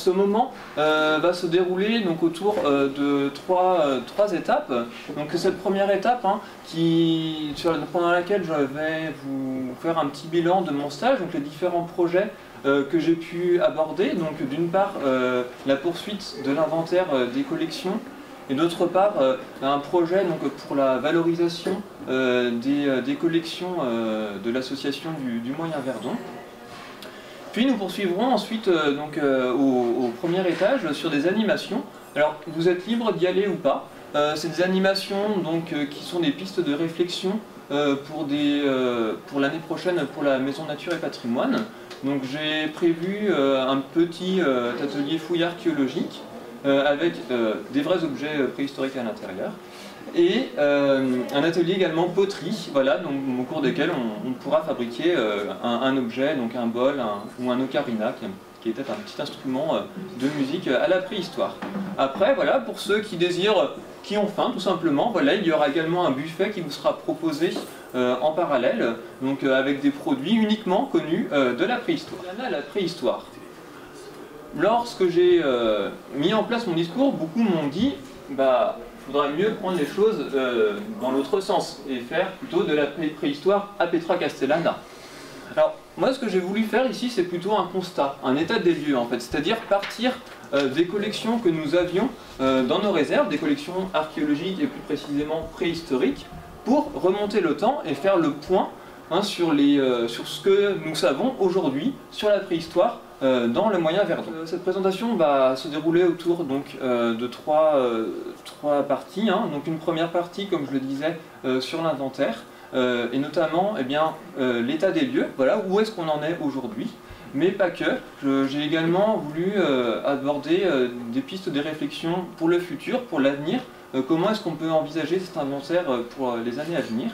ce moment va se dérouler donc, autour de trois étapes. Donc cette première étape pendant laquelle je vais vous faire un petit bilan de mon stage, donc les différents projets que j'ai pu aborder. Donc d'une part la poursuite de l'inventaire des collections et d'autre part un projet donc, pour la valorisation des collections de l'association du Moyen Verdon. Puis nous poursuivrons ensuite au premier étage sur des animations. Alors vous êtes libre d'y aller ou pas. C'est des animations donc, qui sont des pistes de réflexion pour l'année prochaine pour la Maison Nature et Patrimoine. Donc j'ai prévu un petit atelier fouille archéologique avec des vrais objets préhistoriques à l'intérieur. Et un atelier également poterie, voilà, donc, au cours desquels on pourra fabriquer un objet, donc un bol ou un ocarina, qui était un petit instrument de musique à la préhistoire. Après, voilà, pour ceux qui ont faim tout simplement, voilà, il y aura également un buffet qui vous sera proposé en parallèle, donc avec des produits uniquement connus de la préhistoire. Il y en a la préhistoire. Lorsque j'ai mis en place mon discours, beaucoup m'ont dit bah, il faudrait mieux prendre les choses dans l'autre sens et faire plutôt de la préhistoire à Petra Castellana. Alors, moi, ce que j'ai voulu faire ici, c'est plutôt un constat, un état des lieux en fait, c'est-à-dire partir des collections que nous avions dans nos réserves, des collections archéologiques et plus précisément préhistoriques, pour remonter le temps et faire le point sur ce que nous savons aujourd'hui sur la préhistoire dans le Moyen Verdon. Cette présentation va se dérouler autour donc, de trois parties. Donc une première partie, comme je le disais, sur l'inventaire, et notamment l'état des lieux, voilà, où est-ce qu'on en est aujourd'hui. Mais pas que, j'ai également voulu aborder des pistes de réflexion pour le futur, pour l'avenir, comment est-ce qu'on peut envisager cet inventaire pour les années à venir.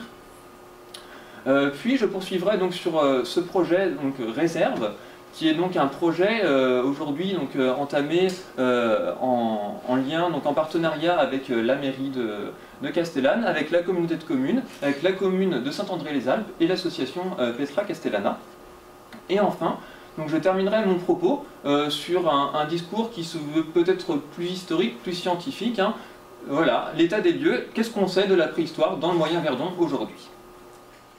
Puis je poursuivrai donc sur ce projet donc, Réserve, qui est donc un projet aujourd'hui entamé en lien, donc en partenariat avec la mairie de Castellane, avec la communauté de communes, avec la commune de Saint-André-les-Alpes et l'association Petra Castellana. Et enfin, donc je terminerai mon propos sur un discours qui se veut peut-être plus historique, plus scientifique. Voilà, l'état des lieux, qu'est-ce qu'on sait de la préhistoire dans le Moyen Verdon aujourd'hui?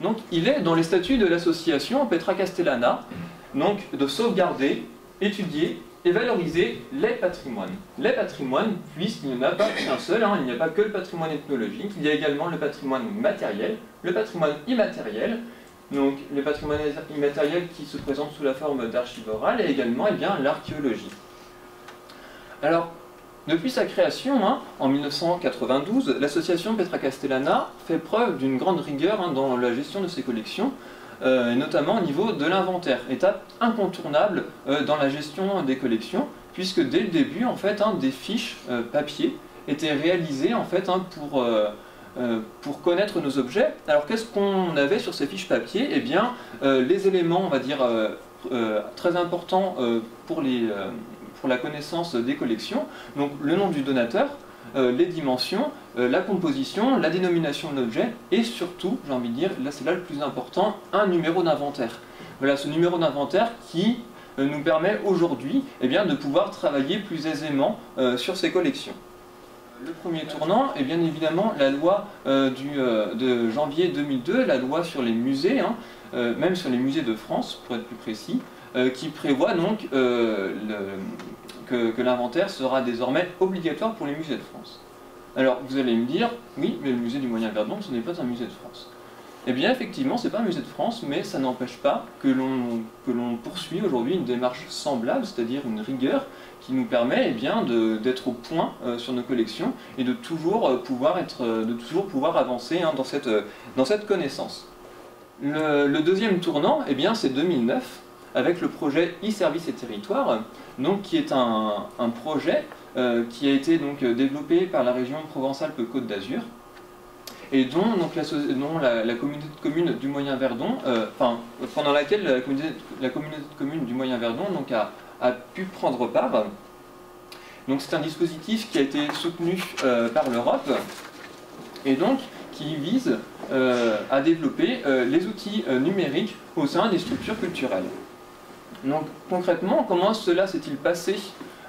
Donc il est dans les statuts de l'association Petra Castellana, donc de sauvegarder, étudier et valoriser les patrimoines. Les patrimoines, puisqu'il n'y en a pas qu'un seul, il n'y a pas que le patrimoine ethnologique, il y a également le patrimoine matériel, le patrimoine immatériel, donc le patrimoine immatériel qui se présente sous la forme d'archives orales, et également l'archéologie. Alors, depuis sa création, en 1992, l'association Petra Castellana fait preuve d'une grande rigueur dans la gestion de ses collections, et notamment au niveau de l'inventaire, étape incontournable dans la gestion des collections, puisque dès le début, en fait, des fiches papier étaient réalisées en fait, pour connaître nos objets. Alors qu'est-ce qu'on avait sur ces fiches papier? Eh bien, les éléments, on va dire, très importants pour la connaissance des collections, donc le nom du donateur, les dimensions, la composition, la dénomination de l'objet et surtout, j'ai envie de dire, là c'est là le plus important, un numéro d'inventaire. Voilà ce numéro d'inventaire qui nous permet aujourd'hui de pouvoir travailler plus aisément sur ces collections. Le premier tournant est bien évidemment la loi de janvier 2002, la loi sur les musées, même sur les musées de France pour être plus précis, qui prévoit donc que l'inventaire sera désormais obligatoire pour les musées de France. Alors vous allez me dire, oui, mais le musée du Moyen Verdon, ce n'est pas un musée de France. Eh bien effectivement, ce n'est pas un musée de France, mais ça n'empêche pas que l'on poursuit aujourd'hui une démarche semblable, c'est-à-dire une rigueur qui nous permet d'être au point sur nos collections et de toujours pouvoir avancer dans cette connaissance. Le deuxième tournant, c'est 2009, avec le projet e-Services et Territoires, donc, qui est un projet qui a été donc, développé par la région Provence-Alpes-Côte d'Azur, et dont la communauté de communes du Moyen Verdon, pendant laquelle la communauté de communes du Moyen Verdon donc, a pu prendre part. Donc c'est un dispositif qui a été soutenu par l'Europe, et donc qui vise à développer les outils numériques au sein des structures culturelles. Donc concrètement, comment cela s'est-il passé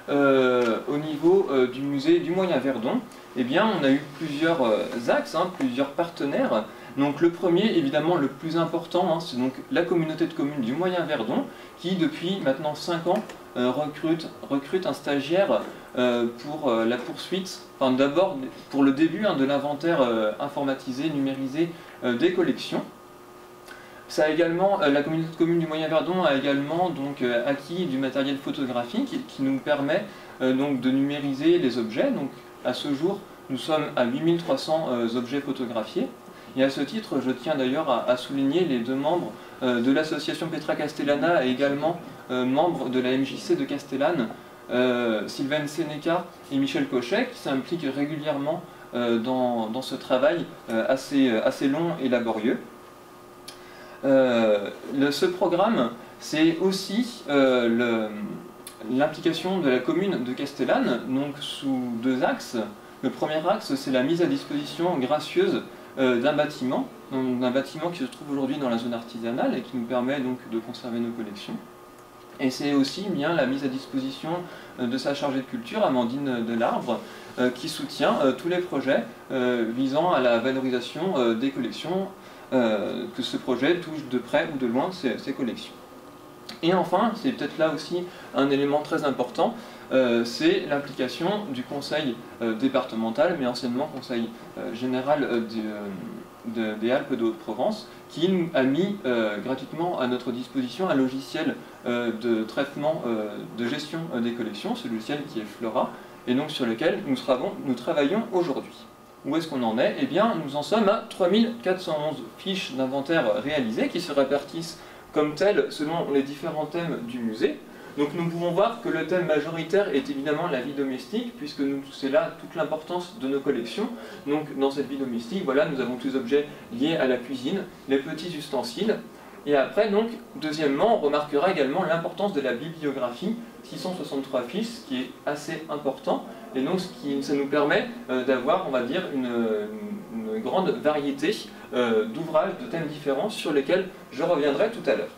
au niveau du musée du Moyen-Verdon, eh bien, on a eu plusieurs axes, plusieurs partenaires. Donc le premier, évidemment le plus important, c'est donc la communauté de communes du Moyen-Verdon, qui depuis maintenant 5 ans recrute un stagiaire pour la poursuite, enfin d'abord pour le début de l'inventaire informatisé, numérisé des collections. Ça a également, la communauté de communes du Moyen-Verdon a également donc, acquis du matériel photographique qui nous permet donc, de numériser les objets. Donc, à ce jour, nous sommes à 8300 objets photographiés. Et à ce titre, je tiens d'ailleurs à souligner les 2 membres de l'association Petra Castellana et également membres de la MJC de Castellane, Sylvain Seneca et Michel Cochet, qui s'impliquent régulièrement dans ce travail assez long et laborieux. Ce programme, c'est aussi l'implication de la commune de Castellane, donc sous 2 axes. Le premier axe, c'est la mise à disposition gracieuse d'un bâtiment qui se trouve aujourd'hui dans la zone artisanale et qui nous permet donc de conserver nos collections. Et c'est aussi bien la mise à disposition de sa chargée de culture, Amandine Delarbre, qui soutient tous les projets visant à la valorisation des collections, que ce projet touche de près ou de loin ces collections. Et enfin, c'est peut-être là aussi un élément très important, c'est l'implication du conseil départemental, mais anciennement conseil général des Alpes de Haute-Provence, qui a mis gratuitement à notre disposition un logiciel de traitement de gestion des collections, ce logiciel qui est Flora, et donc sur lequel nous travaillons aujourd'hui. Où est-ce qu'on en est? Eh bien, nous en sommes à 3411 fiches d'inventaire réalisées qui se répartissent comme telles selon les différents thèmes du musée. Donc nous pouvons voir que le thème majoritaire est évidemment la vie domestique, puisque c'est là toute l'importance de nos collections. Donc dans cette vie domestique, voilà, nous avons tous les objets liés à la cuisine, les petits ustensiles. Et après, donc, deuxièmement, on remarquera également l'importance de la bibliographie, 663 fiches, ce qui est assez important. Et donc ça nous permet d'avoir, on va dire, une grande variété d'ouvrages, de thèmes différents, sur lesquels je reviendrai tout à l'heure.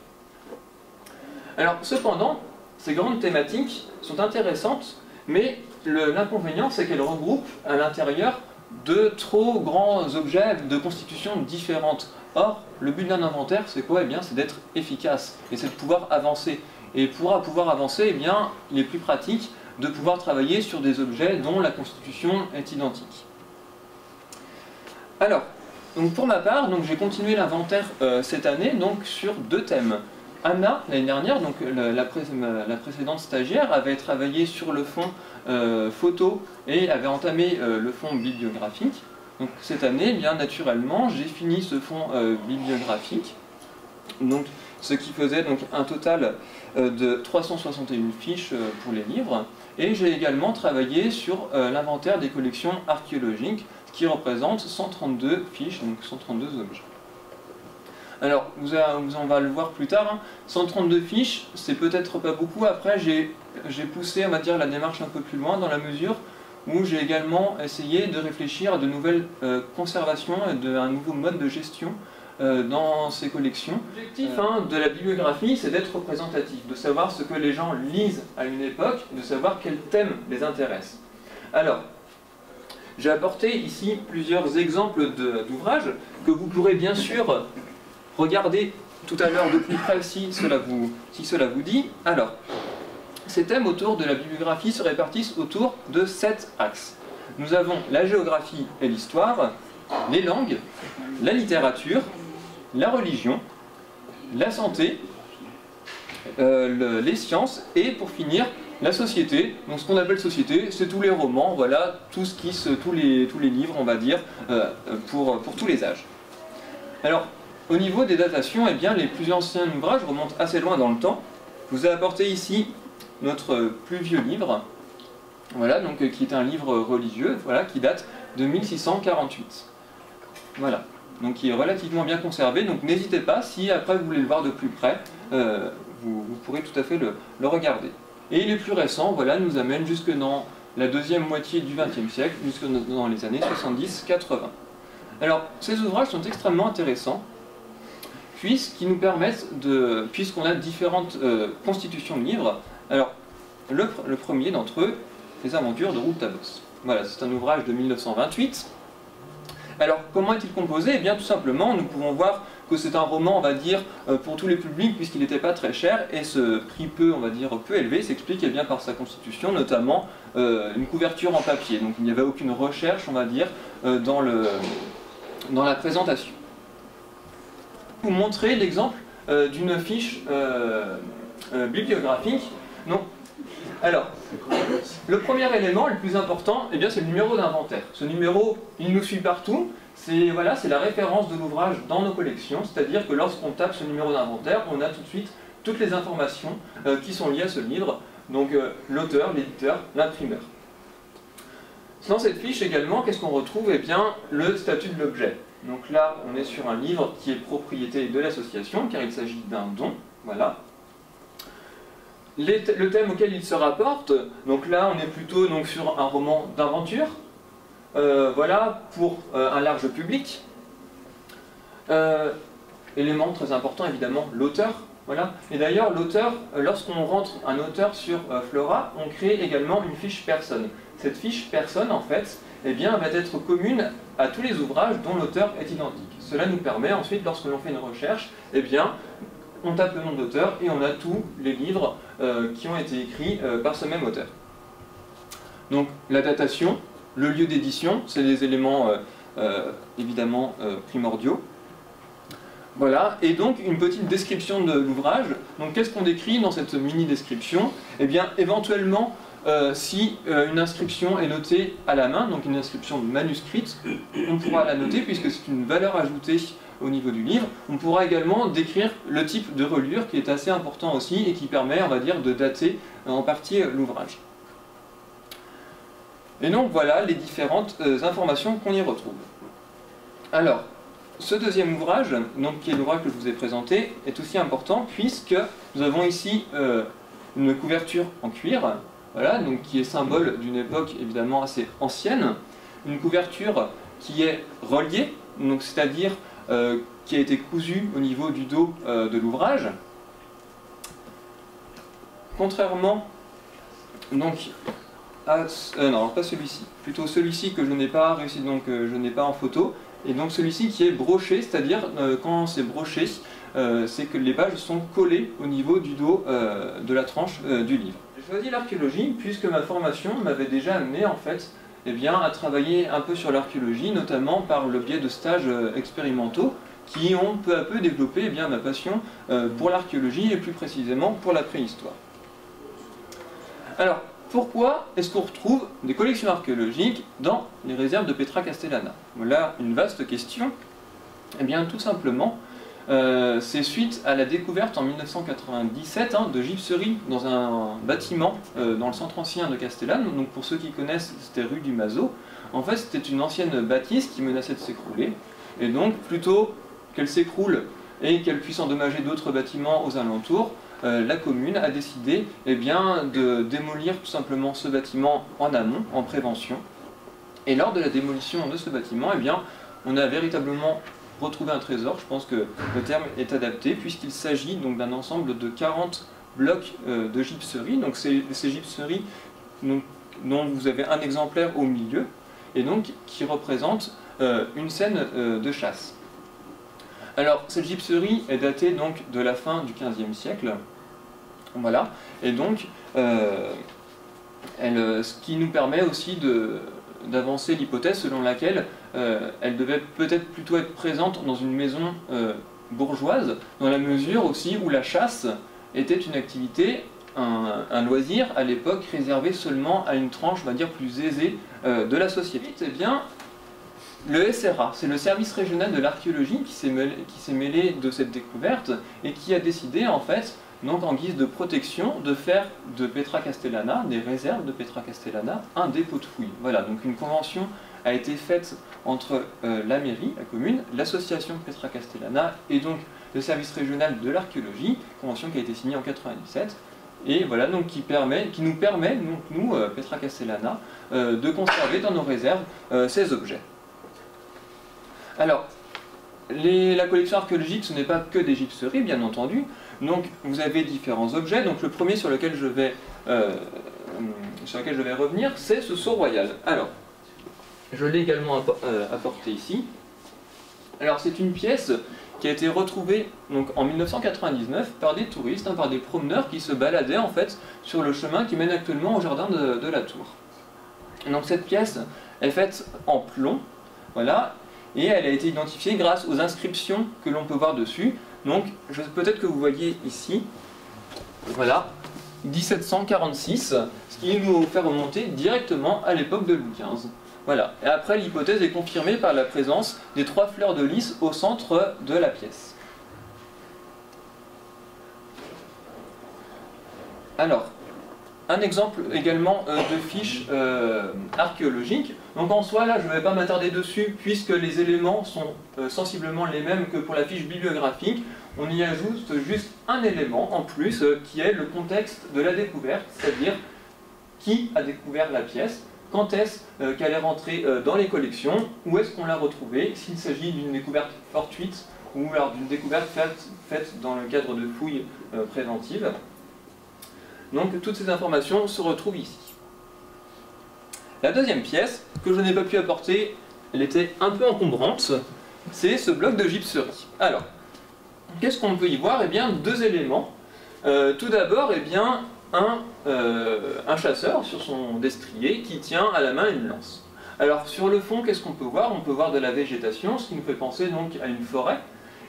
Alors, cependant, ces grandes thématiques sont intéressantes, mais l'inconvénient, c'est qu'elles regroupent à l'intérieur de trop grands objets de constitution différentes. Or, le but d'un inventaire, c'est quoi? Eh bien, c'est d'être efficace, et c'est de pouvoir avancer. Et pour pouvoir avancer, eh bien, il est plus pratique de pouvoir travailler sur des objets dont la constitution est identique. Alors, donc pour ma part, j'ai continué l'inventaire cette année donc, sur 2 thèmes. Anna, l'année dernière, donc la précédente stagiaire, avait travaillé sur le fond photo et avait entamé le fond bibliographique. Donc cette année, eh bien naturellement, j'ai fini ce fond bibliographique, donc, ce qui faisait donc, un total de 361 fiches pour les livres. Et j'ai également travaillé sur l'inventaire des collections archéologiques, ce qui représente 132 fiches, donc 132 objets. Alors, on va le voir plus tard, 132 fiches, c'est peut-être pas beaucoup. Après, j'ai poussé, on va dire, la démarche un peu plus loin, dans la mesure où j'ai également essayé de réfléchir à de nouvelles conservations et un nouveau mode de gestion dans ces collections. L'objectif de la bibliographie, c'est d'être représentatif, de savoir ce que les gens lisent à une époque, de savoir quels thèmes les intéressent. Alors, j'ai apporté ici plusieurs exemples d'ouvrages que vous pourrez bien sûr regarder tout à l'heure de plus près si cela vous dit. Alors, ces thèmes autour de la bibliographie se répartissent autour de 7 axes. Nous avons la géographie et l'histoire, les langues, la littérature, la religion, la santé, les sciences et pour finir la société. Donc ce qu'on appelle société, c'est tous les romans, voilà, tous les livres, on va dire, pour tous les âges. Alors, au niveau des datations, eh bien, les plus anciens ouvrages remontent assez loin dans le temps. Je vous ai apporté ici notre plus vieux livre, voilà, donc, qui est un livre religieux, voilà, qui date de 1648. Voilà, donc qui est relativement bien conservé, donc n'hésitez pas, si après vous voulez le voir de plus près, vous pourrez tout à fait le regarder. Et les plus récents, voilà, nous amènent jusque dans la deuxième moitié du XXe siècle, jusque dans les années 70-80. Alors, ces ouvrages sont extrêmement intéressants, puisqu'ils nous permettent puisqu'on a différentes constitutions de livres. Alors, le premier d'entre eux, Les Aventures de Rouletabille. Voilà, c'est un ouvrage de 1928. Alors, comment est-il composé? Eh bien, tout simplement, nous pouvons voir que c'est un roman, on va dire, pour tous les publics, puisqu'il n'était pas très cher, et ce prix on va dire, peu élevé, s'explique eh bien par sa constitution, notamment une couverture en papier. Donc, il n'y avait aucune recherche, on va dire, dans la présentation. Je vais vous montrer l'exemple d'une fiche bibliographique. Donc, alors, le premier élément, le plus important, eh bien, c'est le numéro d'inventaire. Ce numéro, il nous suit partout. C'est voilà, la référence de l'ouvrage dans nos collections, c'est-à-dire que lorsqu'on tape ce numéro d'inventaire, on a tout de suite toutes les informations qui sont liées à ce livre, donc l'auteur, l'éditeur, l'imprimeur. Dans cette fiche également, qu'est-ce qu'on retrouve? Eh bien, le statut de l'objet. Donc là, on est sur un livre qui est propriété de l'association, car il s'agit d'un don. Voilà. Le thème auquel il se rapporte, donc là, on est plutôt donc, sur un roman d'aventure. Voilà, pour un large public. Élément très important, évidemment, l'auteur. Voilà. Et d'ailleurs, l'auteur, lorsqu'on rentre un auteur sur Flora, on crée également une fiche personne. Cette fiche personne, en fait, eh bien, va être commune à tous les ouvrages dont l'auteur est identique. Cela nous permet ensuite, lorsque l'on fait une recherche, eh bien, on tape le nom d'auteur et on a tous les livres qui ont été écrits par ce même auteur. Donc, la datation, le lieu d'édition, c'est des éléments évidemment primordiaux. Voilà, et donc une petite description de l'ouvrage. Donc qu'est-ce qu'on décrit dans cette mini-description? Eh bien, éventuellement, si une inscription est notée à la main, donc une inscription manuscrite, on pourra la noter puisque c'est une valeur ajoutée au niveau du livre. On pourra également décrire le type de reliure qui est assez important aussi et qui permet, on va dire, de dater en partie l'ouvrage. Et donc voilà les différentes informations qu'on y retrouve. Alors, ce deuxième ouvrage, donc, qui est l'ouvrage que je vous ai présenté, est aussi important puisque nous avons ici une couverture en cuir, voilà, donc, qui est symbole d'une époque évidemment assez ancienne, une couverture qui est reliée, c'est-à-dire qui a été cousue au niveau du dos de l'ouvrage. Contrairement donc, non, pas celui-ci, plutôt celui-ci que je n'ai pas réussi, donc je n'ai pas en photo, et donc celui-ci qui est broché, c'est-à-dire quand c'est broché, c'est que les pages sont collées au niveau du dos de la tranche du livre. J'ai choisi l'archéologie puisque ma formation m'avait déjà amené en fait eh bien, à travailler un peu sur l'archéologie, notamment par le biais de stages expérimentaux qui ont peu à peu développé eh bien, ma passion pour l'archéologie et plus précisément pour la préhistoire. Alors, pourquoi est-ce qu'on retrouve des collections archéologiques dans les réserves de Petra Castellana? Voilà une vaste question. Eh bien, tout simplement, c'est suite à la découverte en 1997 de gypseries dans un bâtiment dans le centre ancien de Castellane. Donc, pour ceux qui connaissent, c'était rue du Mazo. En fait, c'était une ancienne bâtisse qui menaçait de s'écrouler. Et donc, plutôt qu'elle s'écroule et qu'elle puisse endommager d'autres bâtiments aux alentours, la commune a décidé eh bien, de démolir tout simplement ce bâtiment en amont, en prévention. Et lors de la démolition de ce bâtiment, eh bien, on a véritablement retrouvé un trésor. Je pense que le terme est adapté puisqu'il s'agit donc d'un ensemble de 40 blocs de gypseries. Donc ces gypseries dont vous avez un exemplaire au milieu et donc qui représente une scène de chasse. Alors, cette gypserie est datée donc de la fin du XVe siècle. Voilà, et donc, ce qui nous permet aussi d'avancer l'hypothèse selon laquelle elle devait peut-être plutôt être présente dans une maison bourgeoise, dans la mesure aussi où la chasse était une activité, un loisir à l'époque réservé seulement à une tranche, on va dire, plus aisée de la société. Eh bien, le SRA, c'est le service régional de l'archéologie qui s'est mêlé de cette découverte et qui a décidé en fait, donc en guise de protection, de faire de Petra Castellana, des réserves de Petra Castellana, un dépôt de fouilles. Voilà, donc une convention a été faite entre la mairie, la commune, l'association Petra Castellana et donc le service régional de l'archéologie, convention qui a été signée en 1997. Et voilà, donc qui nous permet, nous, Petra Castellana, de conserver dans nos réserves ces objets. Alors, la collection archéologique, ce n'est pas que des gypseries, bien entendu. Donc, vous avez différents objets. Donc, le premier sur lequel je vais sur laquelle je vais revenir, c'est ce sceau royal. Alors, je l'ai également apporté ici. Alors c'est une pièce qui a été retrouvée donc, en 1999 par des touristes, par des promeneurs qui se baladaient en fait sur le chemin qui mène actuellement au jardin de la Tour. Donc cette pièce est faite en plomb, voilà, et elle a été identifiée grâce aux inscriptions que l'on peut voir dessus. Donc peut-être que vous voyez ici, voilà, 1746, ce qui nous fait remonter directement à l'époque de Louis XV. Voilà. Et après, l'hypothèse est confirmée par la présence des 3 fleurs de lys au centre de la pièce. Alors, un exemple également de fiche archéologique. Donc en soi, là, je ne vais pas m'attarder dessus, puisque les éléments sont sensiblement les mêmes que pour la fiche bibliographique. On y ajoute juste un élément en plus, qui est le contexte de la découverte, c'est-à-dire qui a découvert la pièce, quand est-ce qu'elle est rentrée dans les collections, où est-ce qu'on l'a retrouvée, s'il s'agit d'une découverte fortuite ou alors d'une découverte faite dans le cadre de fouilles préventives. Donc toutes ces informations se retrouvent ici. La deuxième pièce, que je n'ai pas pu apporter, elle était un peu encombrante, c'est ce bloc de gypserie. Alors, qu'est-ce qu'on peut y voir? Eh bien, 2 éléments. Tout d'abord, eh bien, un chasseur sur son destrier qui tient à la main une lance. Alors sur le fond, qu'est-ce qu'on peut voir? On peut voir de la végétation, ce qui nous fait penser donc à une forêt.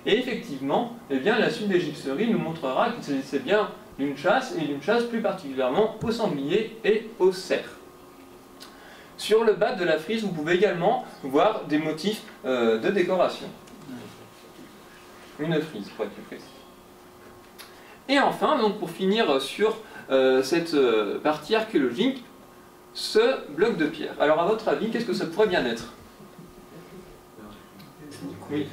Et effectivement, eh bien, la suite des gypseries nous montrera qu'il s'agissait bien d'une chasse, et d'une chasse plus particulièrement au sanglier et au cerf. Sur le bas de la frise, vous pouvez également voir des motifs de décoration. Une frise, pour être plus précis. Et enfin, donc pour finir sur cette partie archéologique, ce bloc de pierre. Alors à votre avis, qu'est-ce que ça pourrait bien être? Oui.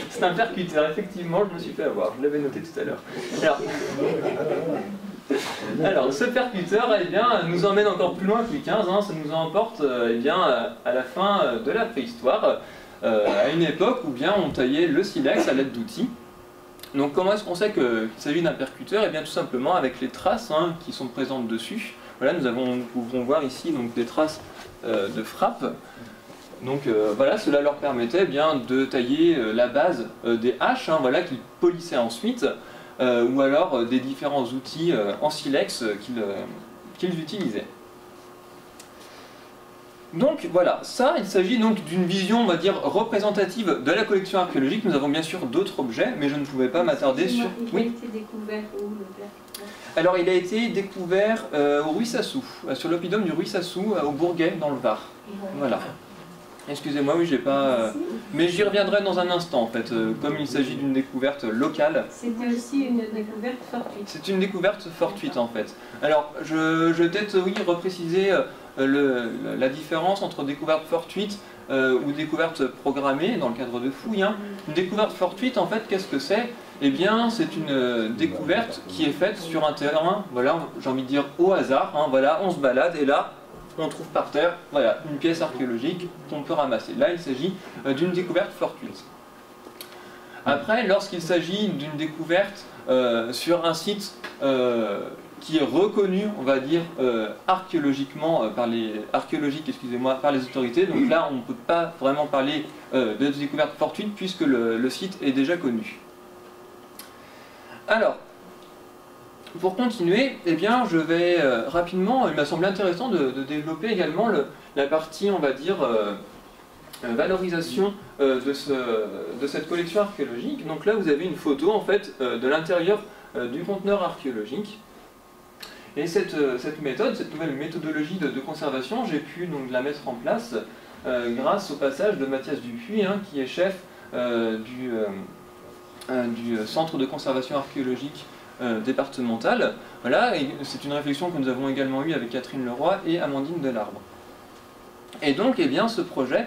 C'est un percuteur, effectivement, je me suis fait avoir, je l'avais noté tout à l'heure. Alors, ce percuteur eh bien, nous emmène encore plus loin que Louis XV, ça nous emporte eh bien, à la fin de la préhistoire, à une époque où bien, on taillait le silex à l'aide d'outils. Donc comment est-ce qu'on sait qu'il s'agit d'un percuteur? Eh bien tout simplement avec les traces qui sont présentes dessus. Voilà, nous pouvons voir ici donc, des traces de frappe. Donc voilà, cela leur permettait bien de tailler la base des haches, voilà, qu'ils polissaient ensuite, ou alors des différents outils en silex qu'ils utilisaient. Donc voilà, ça, il s'agit donc d'une vision, on va dire, représentative de la collection archéologique. Nous avons bien sûr d'autres objets, mais je ne pouvais pas m'attarder sur... Il a été découvert où, le percuteur? Alors, il a été découvert au Ruissassou, sur l'oppidum du Ruissassou, au Bourguet, dans le Var. Voilà. Excusez-moi, oui, j'ai pas... Mais j'y reviendrai dans un instant, en fait, comme il s'agit d'une découverte locale. C'était aussi une découverte fortuite. C'est une découverte fortuite, en fait. Alors, je vais peut-être, oui, repréciser la différence entre découverte fortuite ou découverte programmée, dans le cadre de fouilles. Une découverte fortuite, en fait, qu'est-ce que c'est? Eh bien, c'est une découverte qui est faite sur un terrain, voilà, j'ai envie de dire au hasard, voilà, on se balade, et là, on trouve par terre, voilà, une pièce archéologique qu'on peut ramasser. Là, il s'agit d'une découverte fortuite. Après, lorsqu'il s'agit d'une découverte sur un site qui est reconnu, on va dire, archéologiquement, par les autorités, donc là, on ne peut pas vraiment parler de découverte fortuite puisque le site est déjà connu. Alors, pour continuer, eh bien, je vais rapidement, il m'a semblé intéressant de développer également la partie, on va dire, valorisation de cette collection archéologique. Donc là, vous avez une photo, en fait, de l'intérieur du conteneur archéologique. Et cette méthode, cette nouvelle méthodologie de conservation, j'ai pu donc la mettre en place grâce au passage de Mathias Dupuis, qui est chef du centre de conservation archéologique départementale. Voilà, et c'est une réflexion que nous avons également eue avec Catherine Leroy et Amandine Delarbre. Et donc, eh bien, ce projet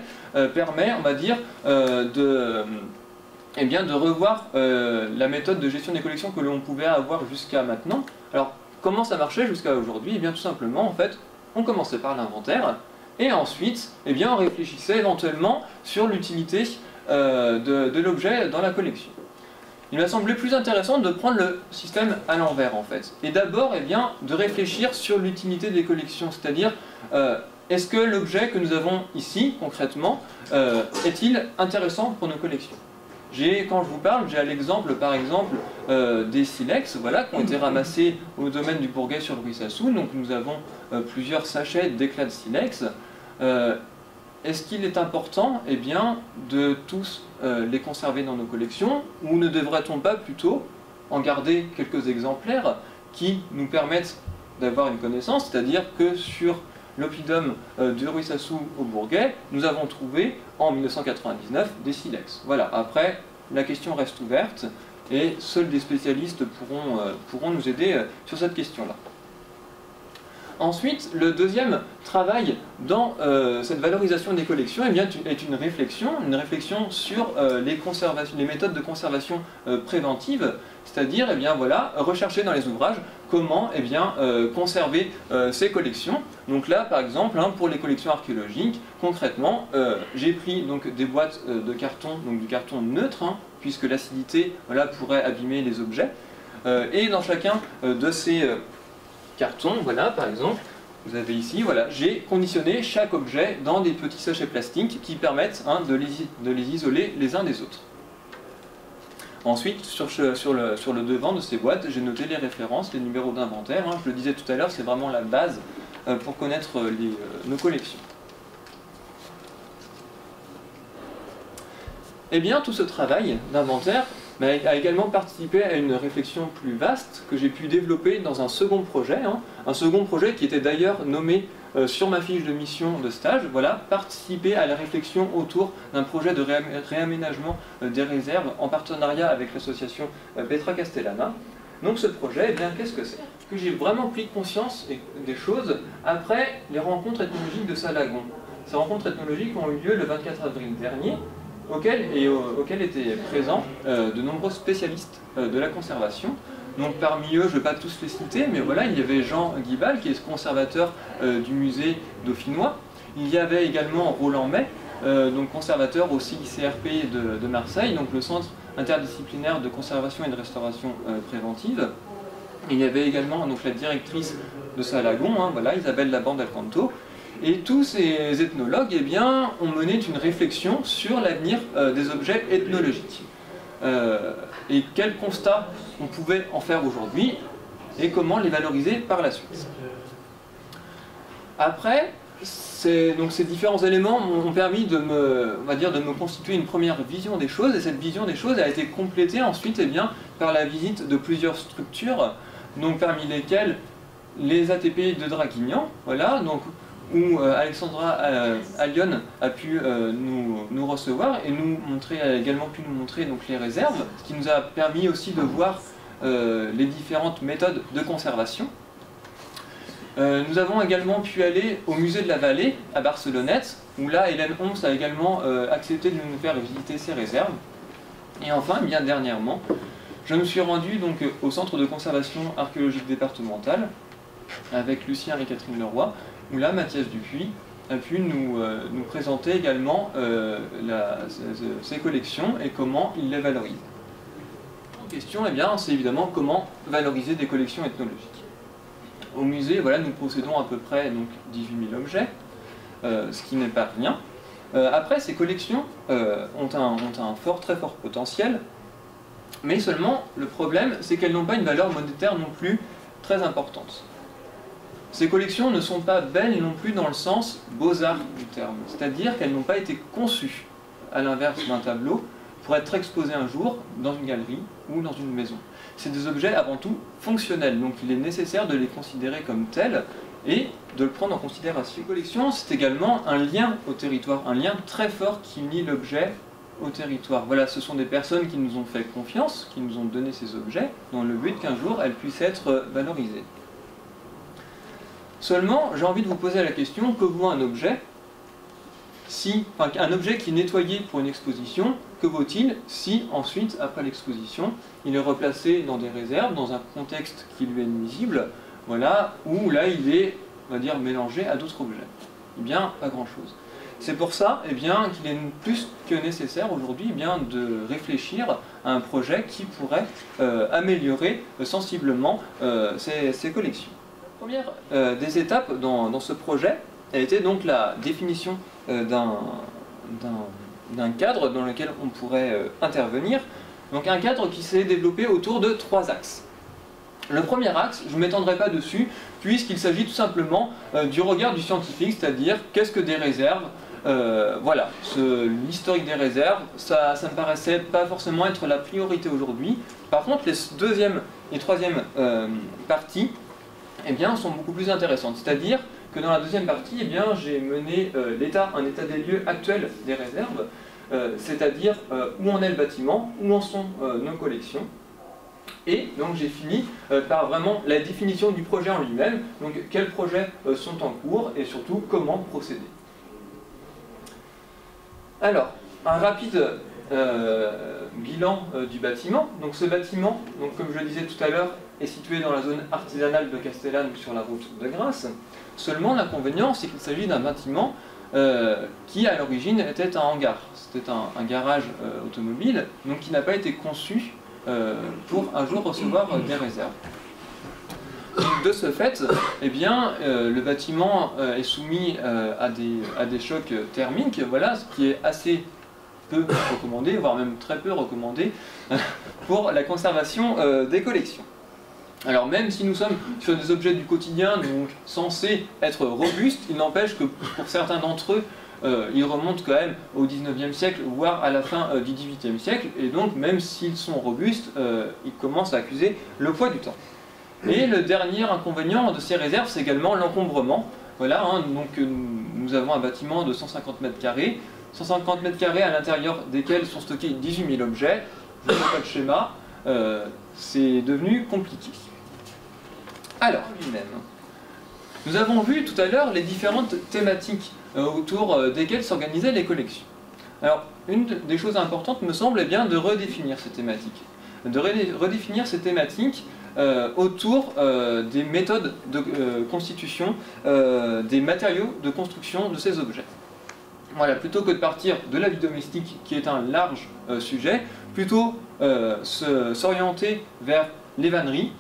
permet, on va dire, de revoir la méthode de gestion des collections que l'on pouvait avoir jusqu'à maintenant. Alors, comment ça marchait jusqu'à aujourd'hui? Eh bien, tout simplement, en fait, on commençait par l'inventaire, et ensuite, eh bien, on réfléchissait éventuellement sur l'utilité de l'objet dans la collection. il m'a semblé plus intéressant de prendre le système à l'envers en fait. Et d'abord, eh bien, de réfléchir sur l'utilité des collections, c'est-à-dire est-ce que l'objet que nous avons ici, concrètement, est-il intéressant pour nos collections? Quand je vous parle, j'ai à l'exemple, par exemple, des silex, voilà, qui ont été ramassés au domaine du Bourget sur le Ruissassou. Donc nous avons plusieurs sachets d'éclats de silex. Est-ce qu'il est important, eh bien, de tous les conserver dans nos collections, ou ne devrait-on pas plutôt en garder quelques exemplaires qui nous permettent d'avoir une connaissance, c'est-à-dire que sur l'oppidum du Ruissassou au Bourget, nous avons trouvé en 1999 des silex. Voilà, après, la question reste ouverte et seuls des spécialistes pourront nous aider sur cette question-là. Ensuite, le deuxième travail dans cette valorisation des collections, eh bien, est une réflexion sur les méthodes de conservation préventive, c'est-à-dire eh bien, voilà, rechercher dans les ouvrages comment eh bien, conserver ces collections. Donc là, par exemple, hein, pour les collections archéologiques, concrètement, j'ai pris donc, des boîtes de carton, donc du carton neutre, hein, puisque l'acidité voilà, pourrait abîmer les objets, et dans chacun de ces cartons, voilà, par exemple, vous avez ici, voilà, j'ai conditionné chaque objet dans des petits sachets plastiques qui permettent hein, de les isoler les uns des autres. Ensuite, sur le devant de ces boîtes, j'ai noté les références, les numéros d'inventaire. Hein, je le disais tout à l'heure, c'est vraiment la base pour connaître nos collections. Eh bien, tout ce travail d'inventaire a également participé à une réflexion plus vaste que j'ai pu développer dans un second projet, hein, un second projet qui était d'ailleurs nommé sur ma fiche de mission de stage, voilà, participer à la réflexion autour d'un projet de réaménagement des réserves en partenariat avec l'association Petra Castellana. Donc ce projet, eh bien, qu'est-ce que c'est? Que j'ai vraiment pris conscience des choses après les rencontres ethnologiques de Salagon. Ces rencontres ethnologiques ont eu lieu le 24 avril dernier, auxquels étaient présents de nombreux spécialistes de la conservation. Donc parmi eux, je ne vais pas tous les citer, mais voilà, il y avait Jean Guibal, qui est conservateur du musée dauphinois. Il y avait également Roland May, donc conservateur au CICRP de Marseille, donc le Centre interdisciplinaire de conservation et de restauration préventive. Il y avait également donc, la directrice de Salagon, hein, voilà, Isabelle Labande-Alcanto. Et tous ces ethnologues eh bien, ont mené une réflexion sur l'avenir des objets ethnologiques. Et quel constat on pouvait en faire aujourd'hui et comment les valoriser par la suite. Après, ces différents éléments m'ont permis de me constituer une première vision des choses, et cette vision des choses a été complétée ensuite eh bien, par la visite de plusieurs structures, donc parmi lesquelles les ATP de Draguignan, voilà, donc, où Alexandra Allion a pu nous recevoir et a également pu nous montrer donc, les réserves, ce qui nous a permis aussi de voir les différentes méthodes de conservation. Nous avons également pu aller au musée de la Vallée à Barcelonnette, où là Hélène Homs a également accepté de nous faire visiter ses réserves. Et enfin, bien dernièrement, je me suis rendu donc, au centre de conservation archéologique départementale avec Lucien et Catherine Leroy, où là Mathias Dupuis a pu nous présenter également ses collections et comment il les valorise. La question, eh bien, c'est évidemment comment valoriser des collections ethnologiques. Au musée, voilà, nous possédons à peu près donc, 18 000 objets, ce qui n'est pas rien. Après, ces collections ont un très fort potentiel, mais seulement le problème, c'est qu'elles n'ont pas une valeur monétaire non plus très importante. Ces collections ne sont pas belles non plus dans le sens beaux-arts du terme, c'est-à-dire qu'elles n'ont pas été conçues, à l'inverse d'un tableau, pour être exposées un jour dans une galerie ou dans une maison. C'est des objets avant tout fonctionnels, donc il est nécessaire de les considérer comme tels et de le prendre en considération. Une collection, c'est également un lien au territoire, un lien très fort qui lie l'objet au territoire. Voilà, ce sont des personnes qui nous ont fait confiance, qui nous ont donné ces objets, dans le but qu'un jour elles puissent être valorisées. Seulement, j'ai envie de vous poser la question, que vaut un objet un objet qui est nettoyé pour une exposition, que vaut-il si ensuite, après l'exposition, il est replacé dans des réserves, dans un contexte qui lui est nuisible, voilà, où là il est, on va dire, mélangé à d'autres objets? Eh bien, pas grand-chose. C'est pour ça qu'il est plus que nécessaire aujourd'hui de réfléchir à un projet qui pourrait améliorer sensiblement ces collections. La première des étapes dans ce projet a été donc la définition d'un cadre dans lequel on pourrait intervenir. Donc un cadre qui s'est développé autour de 3 axes. Le premier axe, je ne m'étendrai pas dessus, puisqu'il s'agit tout simplement du regard du scientifique, c'est-à-dire qu'est-ce que des réserves. Voilà, l'historique des réserves, ça me paraissait pas forcément être la priorité aujourd'hui. Par contre, les deuxième et troisième parties sont beaucoup plus intéressantes. C'est-à-dire que dans la deuxième partie, j'ai mené un état des lieux actuel des réserves, c'est-à-dire où en est le bâtiment, où en sont nos collections. Et donc j'ai fini par vraiment la définition du projet en lui-même, donc quels projets sont en cours et surtout comment procéder. Alors, un rapide bilan du bâtiment. Donc ce bâtiment, comme je le disais tout à l'heure, est situé dans la zone artisanale de Castellane sur la route de Grasse. Seulement l'inconvénient, c'est qu'il s'agit d'un bâtiment qui à l'origine était un hangar. C'était un garage automobile, donc qui n'a pas été conçu pour un jour recevoir des réserves. Donc, de ce fait, le bâtiment est soumis à des chocs thermiques, voilà, ce qui est assez peu recommandé, voire même très peu recommandé pour la conservation des collections. Alors même si nous sommes sur des objets du quotidien, donc censés être robustes, il n'empêche que pour certains d'entre eux, ils remontent quand même au 19e siècle, voire à la fin du 18e siècle, et donc même s'ils sont robustes, ils commencent à accuser le poids du temps. Et le dernier inconvénient de ces réserves, c'est également l'encombrement. Voilà, donc nous avons un bâtiment de 150 mètres carrés, 150 mètres carrés à l'intérieur desquels sont stockés 18 000 objets. Je ne fais pas de schéma, c'est devenu compliqué. Alors, lui-même. Nous avons vu tout à l'heure les différentes thématiques autour desquelles s'organisaient les collections. Alors, une des choses importantes me semble de redéfinir ces thématiques. De redéfinir ces thématiques autour des méthodes de constitution, des matériaux de construction de ces objets. Voilà, plutôt que de partir de la vie domestique, qui est un large sujet, plutôt s'orienter vers les vanneries,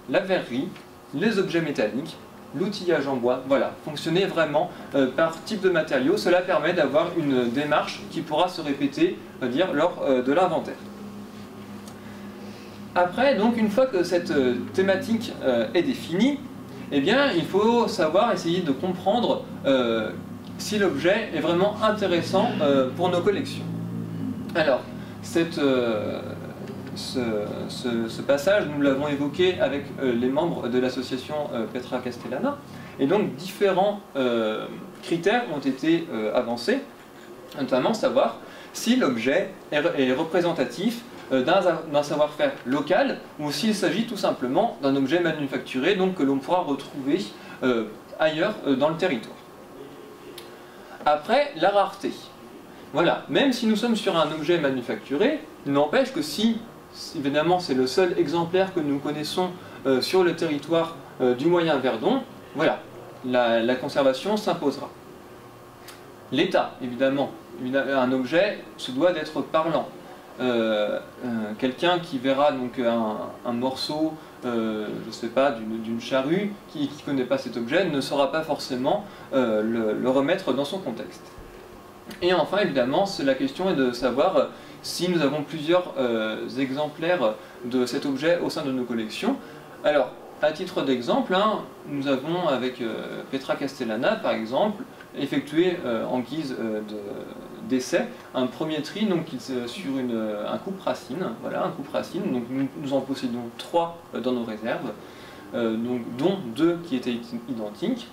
la verrerie, les objets métalliques, l'outillage en bois, voilà, fonctionner vraiment par type de matériaux, cela permet d'avoir une démarche qui pourra se répéter, lors de l'inventaire. Après, donc, une fois que cette thématique est définie, il faut savoir essayer de comprendre si l'objet est vraiment intéressant pour nos collections. Alors, ce passage, nous l'avons évoqué avec les membres de l'association Petra Castellana, et donc différents critères ont été avancés, notamment savoir si l'objet est représentatif d'un savoir-faire local ou s'il s'agit tout simplement d'un objet manufacturé, donc que l'on pourra retrouver ailleurs dans le territoire. Après, la rareté. Voilà, même si nous sommes sur un objet manufacturé, il n'empêche que si évidemment c'est le seul exemplaire que nous connaissons sur le territoire du Moyen Verdon, voilà, la conservation s'imposera. L'état, évidemment, un objet se doit d'être parlant. Quelqu'un qui verra donc un morceau, je ne sais pas, d'une charrue, qui ne connaît pas cet objet, ne saura pas forcément le remettre dans son contexte. Et enfin, évidemment, la question est de savoir si nous avons plusieurs exemplaires de cet objet au sein de nos collections. Alors, à titre d'exemple, nous avons avec Petra Castellana, par exemple, effectué en guise d'essai un premier tri donc, sur un coupe-racine. Voilà, un coupe-racine. Donc, nous en possédons 3 dans nos réserves, dont 2 qui étaient identiques.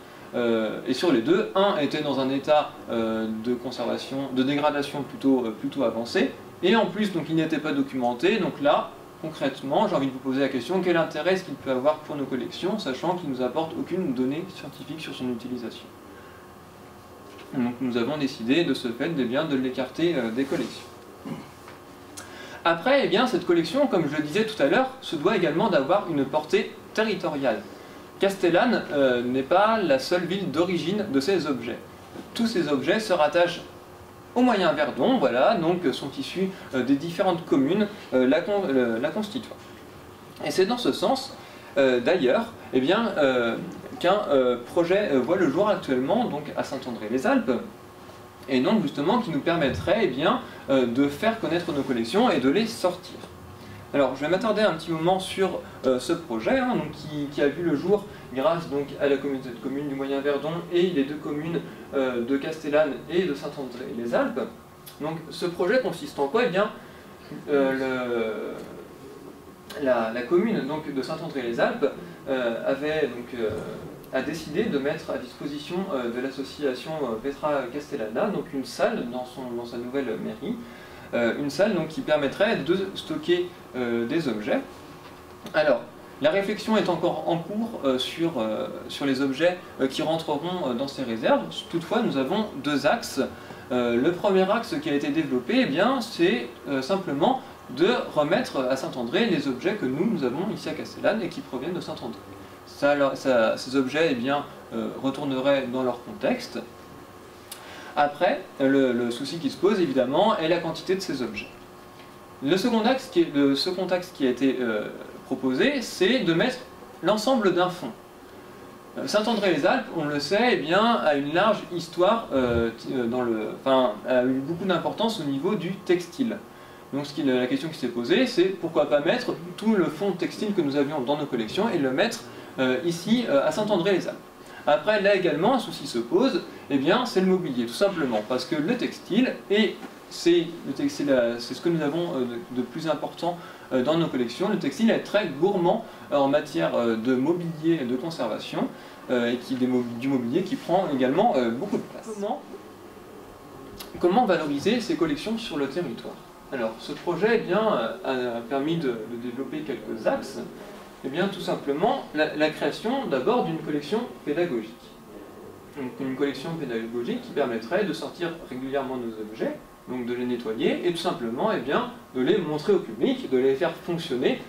Et sur les 2, un était dans un état de conservation, de dégradation plutôt avancé, et en plus donc il n'était pas documenté. Donc là, concrètement, j'ai envie de vous poser la question, quel intérêt est-ce qu'il peut avoir pour nos collections, sachant qu'il ne nous apporte aucune donnée scientifique sur son utilisation. Donc nous avons décidé de ce fait de l'écarter des collections. Après, cette collection, comme je le disais tout à l'heure, se doit également d'avoir une portée territoriale. Castellane n'est pas la seule ville d'origine de ces objets. tous ces objets se rattachent au moyen Verdon, voilà, donc sont issus des différentes communes la constituant. Et c'est dans ce sens, d'ailleurs, eh bien, qu'un projet voit le jour actuellement donc à Saint-André-les-Alpes, et donc justement qui nous permettrait eh bien, de faire connaître nos collections et de les sortir. Alors je vais m'attarder un petit moment sur ce projet hein, donc, qui a vu le jour grâce donc, à la communauté de communes du Moyen Verdon et les deux communes de Castellane et de Saint-André-les-Alpes. Donc ce projet consiste en quoi? Eh bien, la commune donc, de Saint-André-les-Alpes a décidé de mettre à disposition de l'association Petra Castellana donc une salle dans sa nouvelle mairie. Une salle donc, qui permettrait de stocker des objets. Alors, la réflexion est encore en cours sur les objets qui rentreront dans ces réserves. Toutefois, nous avons deux axes. Le premier axe qui a été développé, eh bien, c'est simplement de remettre à Saint-André les objets que nous avons ici à Castellane et qui proviennent de Saint-André. Ces objets eh bien, retourneraient dans leur contexte. Après, le souci qui se pose évidemment est la quantité de ces objets. Le second axe qui a été proposé, c'est de mettre l'ensemble d'un fonds. Saint-André-les-Alpes, on le sait, eh bien, a une large histoire, a eu beaucoup d'importance au niveau du textile. Donc la question qui s'est posée, c'est pourquoi pas mettre tout le fonds textile que nous avions dans nos collections et le mettre ici à Saint-André-les-Alpes. Après, là également, un souci se pose, eh bien, c'est le mobilier, tout simplement, parce que le textile, et c'est ce que nous avons de plus important dans nos collections, le textile est très gourmand en matière de mobilier et de conservation, et du mobilier qui prend également beaucoup de place. Comment valoriser ces collections sur le territoire? Alors, ce projet eh bien, a permis de développer quelques axes. Eh bien, tout simplement, la création d'abord d'une collection pédagogique. Donc, une collection pédagogique qui permettrait de sortir régulièrement nos objets, donc de les nettoyer, et tout simplement eh bien, de les montrer au public, de les faire fonctionner.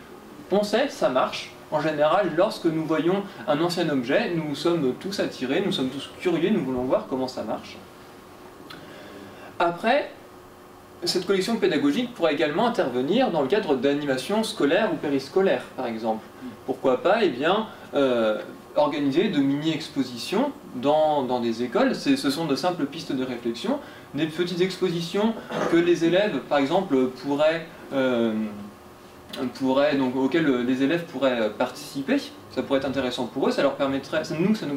On sait, ça marche. En général, lorsque nous voyons un ancien objet, nous sommes tous attirés, nous sommes tous curieux, nous voulons voir comment ça marche. Après, cette collection pédagogique pourra également intervenir dans le cadre d'animations scolaires ou périscolaires, par exemple. Pourquoi pas eh bien, organiser de mini-expositions dans des écoles. Ce sont de simples pistes de réflexion, des petites expositions que les élèves, par exemple, auxquelles les élèves pourraient participer. Ça pourrait être intéressant pour eux, ça nous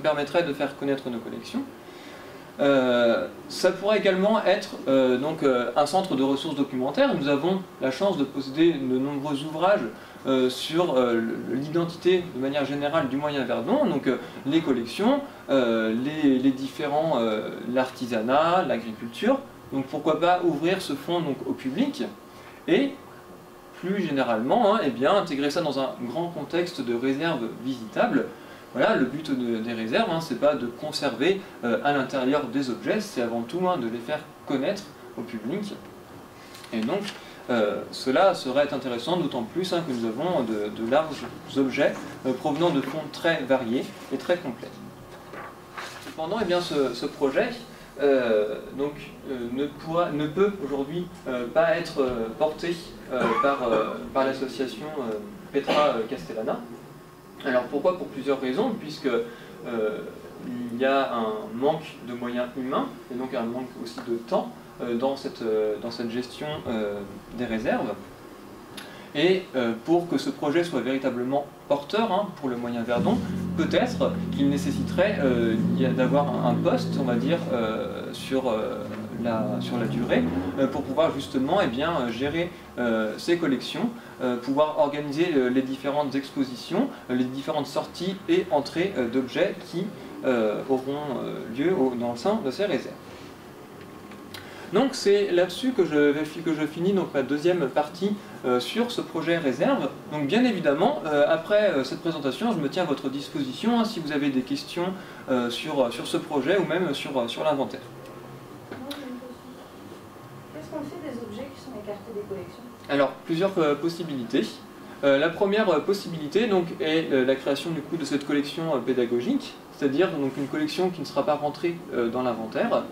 permettrait de faire connaître nos collections. Ça pourrait également être un centre de ressources documentaires. Nous avons la chance de posséder de nombreux ouvrages sur l'identité de manière générale du Moyen Verdon, donc les collections, les différents, l'artisanat, l'agriculture. Donc pourquoi pas ouvrir ce fonds donc, au public et plus généralement eh bien, intégrer ça dans un grand contexte de réserve visitable. Voilà, le but des réserves, c'est pas de conserver à l'intérieur des objets, c'est avant tout de les faire connaître au public. Et donc, cela serait intéressant, d'autant plus que nous avons de larges objets provenant de fonds très variés et très complets. Cependant, eh bien, ce projet ne peut aujourd'hui pas être porté par l'association Petra Castellana. Alors pourquoi? Pour plusieurs raisons, puisque il y a un manque de moyens humains et donc un manque aussi de temps dans cette gestion des réserves. Et pour que ce projet soit véritablement porteur pour le Moyen Verdon, peut-être qu'il nécessiterait d'avoir un poste, on va dire, sur la durée, pour pouvoir justement gérer ces collections, pouvoir organiser les différentes expositions, les différentes sorties et entrées d'objets qui auront lieu dans le sein de ces réserves. Donc c'est là-dessus que je finis donc, ma deuxième partie sur ce projet réserve. Donc bien évidemment, après cette présentation, je me tiens à votre disposition si vous avez des questions sur ce projet ou même sur l'inventaire. Qu'est-ce qu'on fait des objets qui sont écartés des collections? Alors, plusieurs possibilités. La première possibilité donc, est la création du coup, de cette collection pédagogique, c'est-à-dire donc une collection qui ne sera pas rentrée dans l'inventaire.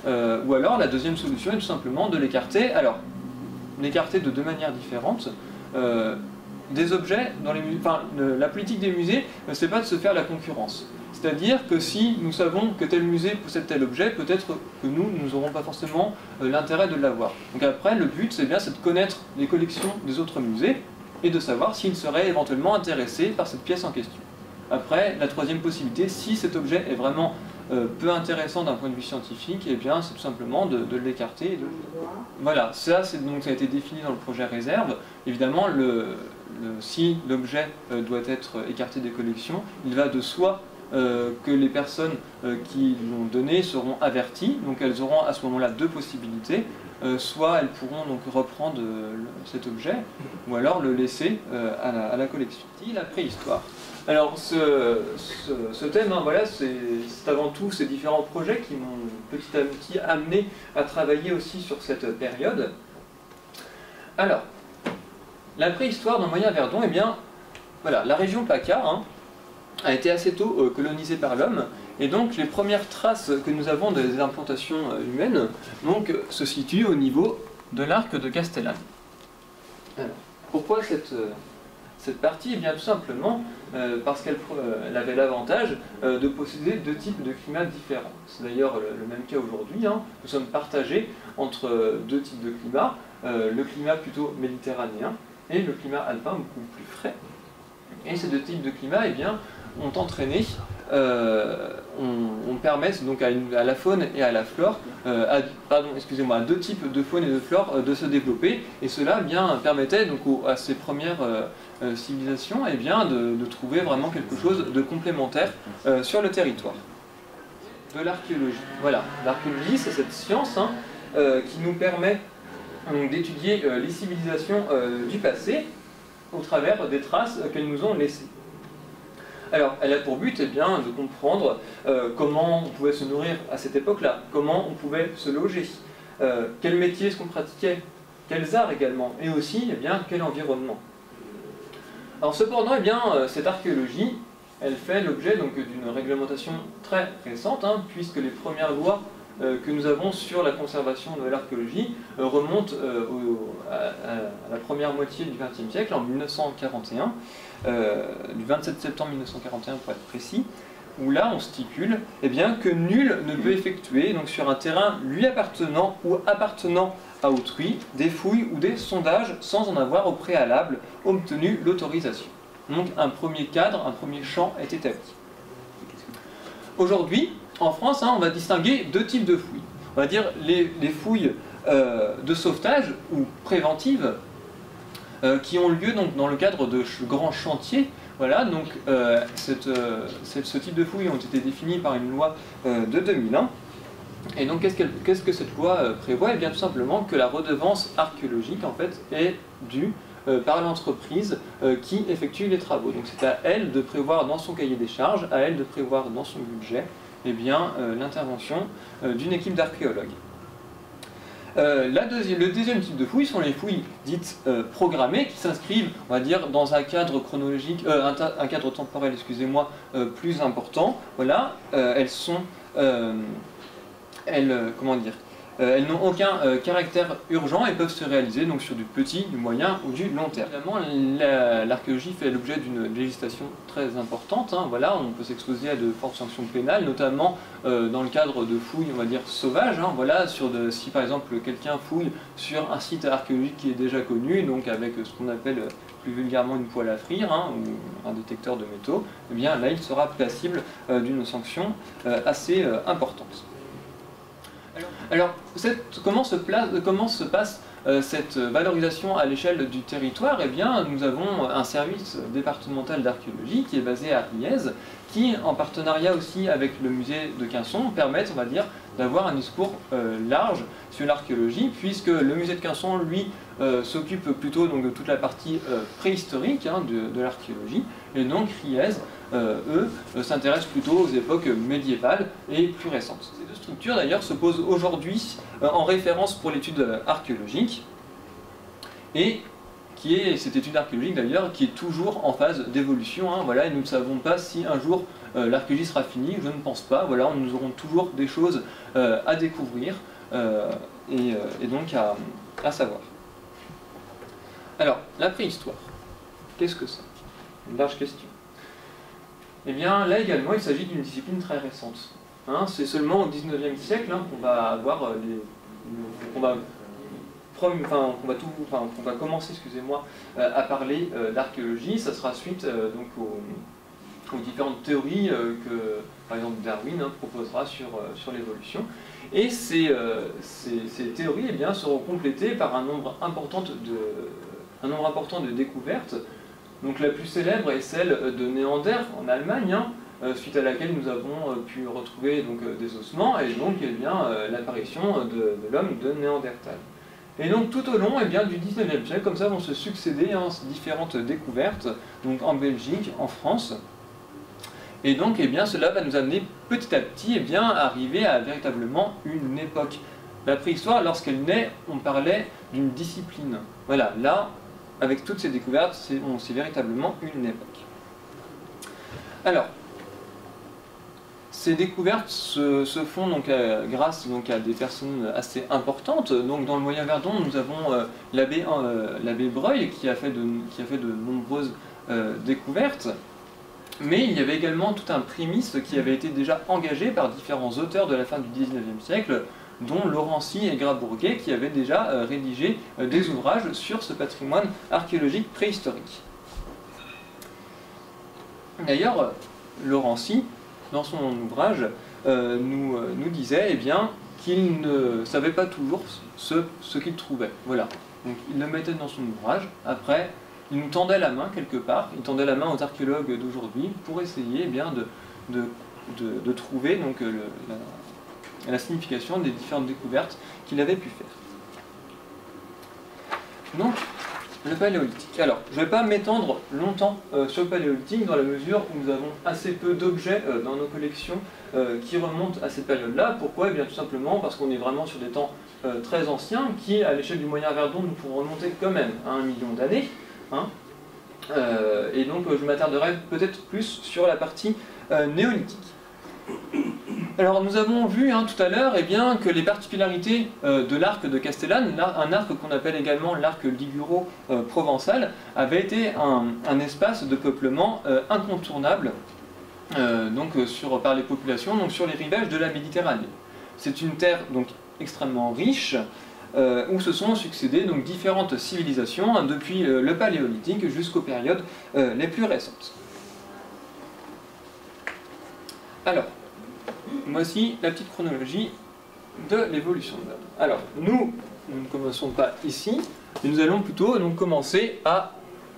Ou alors la deuxième solution est tout simplement de l'écarter. Alors, l'écarter de deux manières différentes. Des objets, dans les la politique des musées, c'est pas de se faire la concurrence. C'est-à-dire que si nous savons que tel musée possède tel objet, peut-être que nous n'aurons pas forcément l'intérêt de l'avoir. Donc après, le but, c'est de connaître les collections des autres musées et de savoir s'ils seraient éventuellement intéressés par cette pièce en question. Après, la troisième possibilité, si cet objet est vraiment peu intéressant d'un point de vue scientifique, eh bien, c'est tout simplement de l'écarter. Voilà, ça a été défini dans le projet réserve. Évidemment, si l'objet doit être écarté des collections, il va de soi que les personnes qui l'ont donné seront averties, donc elles auront à ce moment-là deux possibilités. Soit elles pourront donc reprendre cet objet, ou alors le laisser à la collection. La préhistoire. Alors ce thème, hein, voilà, c'est avant tout ces différents projets qui m'ont petit à petit amené à travailler aussi sur cette période. Alors, la préhistoire dans Moyen-Verdon, eh bien, voilà, la région PACA a été assez tôt colonisée par l'homme, et donc les premières traces que nous avons des implantations humaines donc, se situent au niveau de l'arc de Castellane. Alors, pourquoi cette partie? Eh bien tout simplement parce qu'elle avait l'avantage de posséder deux types de climats différents. C'est d'ailleurs le même cas aujourd'hui. Nous sommes partagés entre deux types de climats, le climat plutôt méditerranéen et le climat alpin beaucoup plus frais. Et ces deux types de climats, eh bien, ont entraîné, on permet donc à la faune et à la flore, à deux types de faune et de flore de se développer, et cela eh bien, permettait donc à ces premières civilisations eh bien, de trouver vraiment quelque chose de complémentaire sur le territoire. De l'archéologie. Voilà, l'archéologie c'est cette science qui nous permet d'étudier les civilisations du passé au travers des traces qu'elles nous ont laissées. Alors, elle a pour but eh bien, de comprendre comment on pouvait se nourrir à cette époque-là, comment on pouvait se loger, quel métier est-ce qu'on pratiquait, quels arts également, et aussi eh bien, quel environnement. Alors cependant, eh bien, cette archéologie, elle fait l'objet d'une réglementation très récente, puisque les premières lois que nous avons sur la conservation de l'archéologie remontent à la première moitié du XXe siècle, en 1941, du 27 septembre 1941 pour être précis, où là on stipule eh bien, que nul ne peut effectuer donc, sur un terrain lui appartenant ou appartenant à autrui des fouilles ou des sondages sans en avoir au préalable obtenu l'autorisation. Donc un premier cadre, un premier champ est établi. Aujourd'hui, en France, on va distinguer deux types de fouilles. On va dire les fouilles de sauvetage ou préventives qui ont lieu donc, dans le cadre de grands chantiers. Voilà, donc ce type de fouilles ont été définies par une loi de 2001. Et donc qu'est-ce que cette loi prévoit? Eh bien tout simplement que la redevance archéologique en fait est due par l'entreprise qui effectue les travaux. Donc c'est à elle de prévoir dans son cahier des charges, à elle de prévoir dans son budget eh bien, l'intervention d'une équipe d'archéologues. Le deuxième type de fouilles sont les fouilles dites programmées qui s'inscrivent, on va dire, dans un cadre chronologique, un cadre temporel, excusez-moi, plus important. Voilà, elles n'ont aucun caractère urgent et peuvent se réaliser donc, sur du petit, du moyen ou du long terme. Évidemment, l'archéologie fait l'objet d'une législation très importante. Voilà, on peut s'exposer à de fortes sanctions pénales, notamment dans le cadre de fouilles, on va dire, sauvages. Voilà, si par exemple quelqu'un fouille sur un site archéologique qui est déjà connu, donc avec ce qu'on appelle plus vulgairement une poêle à frire ou un détecteur de métaux, eh bien là il sera passible d'une sanction assez importante. Alors, comment se passe cette valorisation à l'échelle du territoire? Eh bien, nous avons un service départemental d'archéologie qui est basé à Riez, qui, en partenariat aussi avec le musée de Quinçon, permettent, on va dire, d'avoir un discours large sur l'archéologie, puisque le musée de Quinçon, lui, s'occupe plutôt donc, de toute la partie préhistorique de l'archéologie, et donc Riez, eux, s'intéressent plutôt aux époques médiévales et plus récentes. Ces deux structures, d'ailleurs, se posent aujourd'hui en référence pour l'étude archéologique, et qui est cette étude archéologique d'ailleurs qui est toujours en phase d'évolution. Voilà, et nous ne savons pas si un jour l'archéologie sera finie, je ne pense pas. Voilà, nous aurons toujours des choses à découvrir et donc à savoir. Alors, la préhistoire, qu'est-ce que c'est? Une large question. Eh bien, là également, il s'agit d'une discipline très récente. Hein, c'est seulement au XIXe siècle qu'on va avoir qu'on va commencer, excusez-moi, à parler d'archéologie. Ça sera suite donc aux différentes théories que, par exemple, Darwin proposera sur l'évolution. Et ces théories eh bien, seront complétées par un nombre important de découvertes. Donc la plus célèbre est celle de Néander en Allemagne, suite à laquelle nous avons pu retrouver donc, des ossements et donc eh bien, l'apparition de l'homme de Néandertal. Et donc tout au long eh bien, du XIXe siècle, comme ça vont se succéder différentes découvertes, donc en Belgique, en France. Et donc eh bien, cela va nous amener petit à petit eh bien, à arriver à véritablement une époque. La préhistoire, lorsqu'elle naît, on parlait d'une discipline. Voilà, là, avec toutes ces découvertes, c'est véritablement une époque. Alors, ces découvertes se font donc, grâce donc, à des personnes assez importantes. Donc, dans le Moyen-Verdon, nous avons l'abbé Breuil qui a fait de nombreuses découvertes. Mais il y avait également tout un prémisse qui avait été déjà engagé par différents auteurs de la fin du XIXe siècle, dont Laurency et Grabourguet, qui avaient déjà rédigé des ouvrages sur ce patrimoine archéologique préhistorique. D'ailleurs, Laurency, dans son ouvrage, nous disait eh bien, qu'il ne savait pas toujours ce qu'il trouvait. Voilà. Donc il le mettait dans son ouvrage, après il nous tendait la main quelque part, il tendait la main aux archéologues d'aujourd'hui pour essayer eh bien, de trouver donc, la signification des différentes découvertes qu'il avait pu faire. Donc, le paléolithique. Alors, je ne vais pas m'étendre longtemps sur le paléolithique dans la mesure où nous avons assez peu d'objets dans nos collections qui remontent à cette période-là. Pourquoi? Eh bien, tout simplement parce qu'on est vraiment sur des temps très anciens qui, à l'échelle du Moyen-Verdon, nous pourront remonter quand même à 1 million d'années. Hein. Et donc, je m'attarderai peut-être plus sur la partie néolithique. Alors nous avons vu tout à l'heure eh bien, que les particularités de l'arc de Castellane, un arc qu'on appelle également l'arc liguro-provençal, avait été un espace de peuplement incontournable par les populations donc, sur les rivages de la Méditerranée. C'est une terre donc, extrêmement riche où se sont succédées donc, différentes civilisations depuis le Paléolithique jusqu'aux périodes les plus récentes. Alors, voici la petite chronologie de l'évolution de l'homme. Alors, nous ne commençons pas ici, mais nous allons plutôt donc, commencer à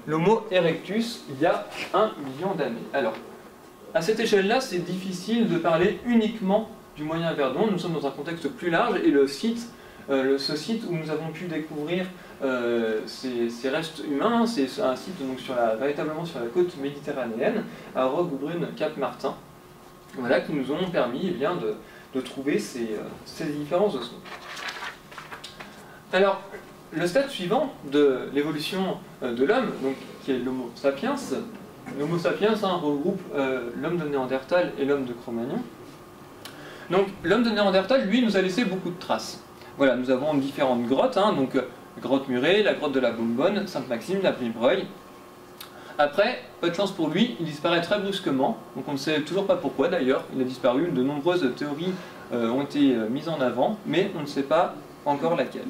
l'Homo erectus il y a 1 million d'années. Alors, à cette échelle-là, c'est difficile de parler uniquement du Moyen-Verdon. Nous sommes dans un contexte plus large et ce site où nous avons pu découvrir ces restes humains, c'est un site donc, véritablement sur la côte méditerranéenne, à Roquebrune-Cap-Martin. Voilà, qui nous ont permis eh bien, de trouver ces différents ossements. Alors, le stade suivant de l'évolution de l'homme, qui est l'Homo sapiens, l'Homo sapiens regroupe l'homme de Néandertal et l'homme de Cro-Magnon. Donc, l'homme de Néandertal, lui, nous a laissé beaucoup de traces. Voilà, nous avons différentes grottes, donc grotte Murée, la grotte de la Bonbonne, Sainte-Maxime, l'abbé Breuil. Après, pas de chance pour lui, il disparaît très brusquement, donc on ne sait toujours pas pourquoi d'ailleurs, il a disparu, de nombreuses théories ont été mises en avant, mais on ne sait pas encore laquelle.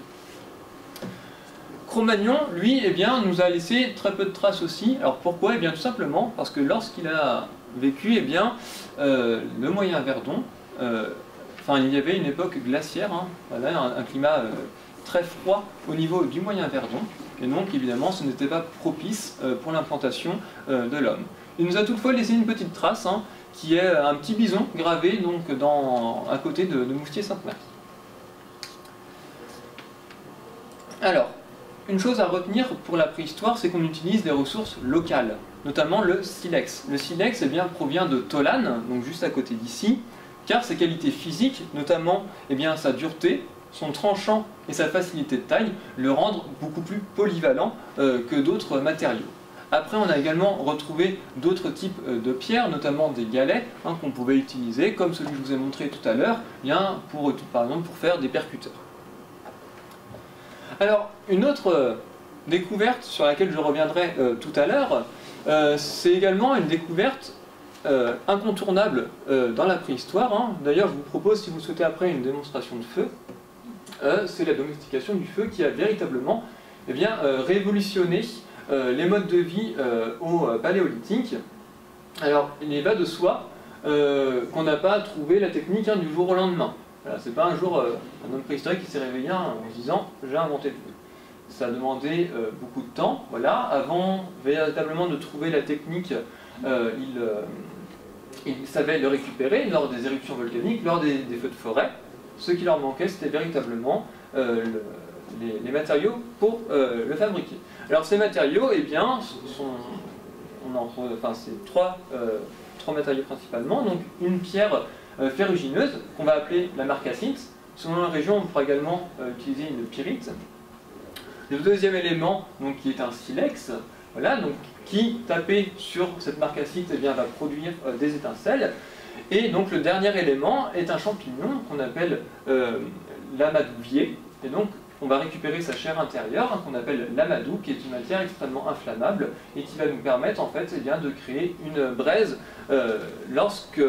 Cro-Magnon, lui, eh bien, nous a laissé très peu de traces aussi. Alors pourquoi? Eh bien tout simplement parce que lorsqu'il a vécu, eh bien, le Moyen-Verdon, il y avait une époque glaciaire, voilà, un climat très froid au niveau du Moyen-Verdon, et donc évidemment ce n'était pas propice pour l'implantation de l'homme. Il nous a toutefois laissé une petite trace, qui est un petit bison gravé donc, à côté de Moustier-Sainte-Marie. Alors, une chose à retenir pour la préhistoire, c'est qu'on utilise des ressources locales, notamment le silex. Le silex eh bien, provient de Tolane, donc juste à côté d'ici, car ses qualités physiques, notamment eh bien, sa dureté, son tranchant et sa facilité de taille, le rendent beaucoup plus polyvalent que d'autres matériaux. Après, on a également retrouvé d'autres types de pierres, notamment des galets qu'on pouvait utiliser, comme celui que je vous ai montré tout à l'heure, par exemple pour faire des percuteurs. Alors, une autre découverte sur laquelle je reviendrai tout à l'heure, c'est également une découverte incontournable dans la préhistoire. D'ailleurs, je vous propose, si vous souhaitez après une démonstration de feu, c'est la domestication du feu qui a véritablement révolutionné les modes de vie au Paléolithique. Alors, il va de soi qu'on n'a pas trouvé la technique du jour au lendemain. Voilà, c'est pas un jour un homme préhistorique qui s'est réveillé en se disant « j'ai inventé le feu ». Ça a demandé beaucoup de temps. Voilà. Avant véritablement de trouver la technique, ils savaient le récupérer lors des éruptions volcaniques, lors des feux de forêt. Ce qui leur manquait, c'était véritablement les matériaux pour le fabriquer. Alors ces matériaux, c'est trois matériaux principalement. Donc une pierre ferrugineuse qu'on va appeler la marcassite. Selon la région, on pourra également utiliser une pyrite. Le deuxième élément, donc, qui est un silex, voilà, donc, qui, tapé sur cette marcassite, va produire des étincelles. Et donc le dernier élément est un champignon qu'on appelle l'amadouvier. Et donc on va récupérer sa chair intérieure, qu'on appelle l'amadou, qui est une matière extrêmement inflammable et qui va nous permettre en fait de créer une braise lorsque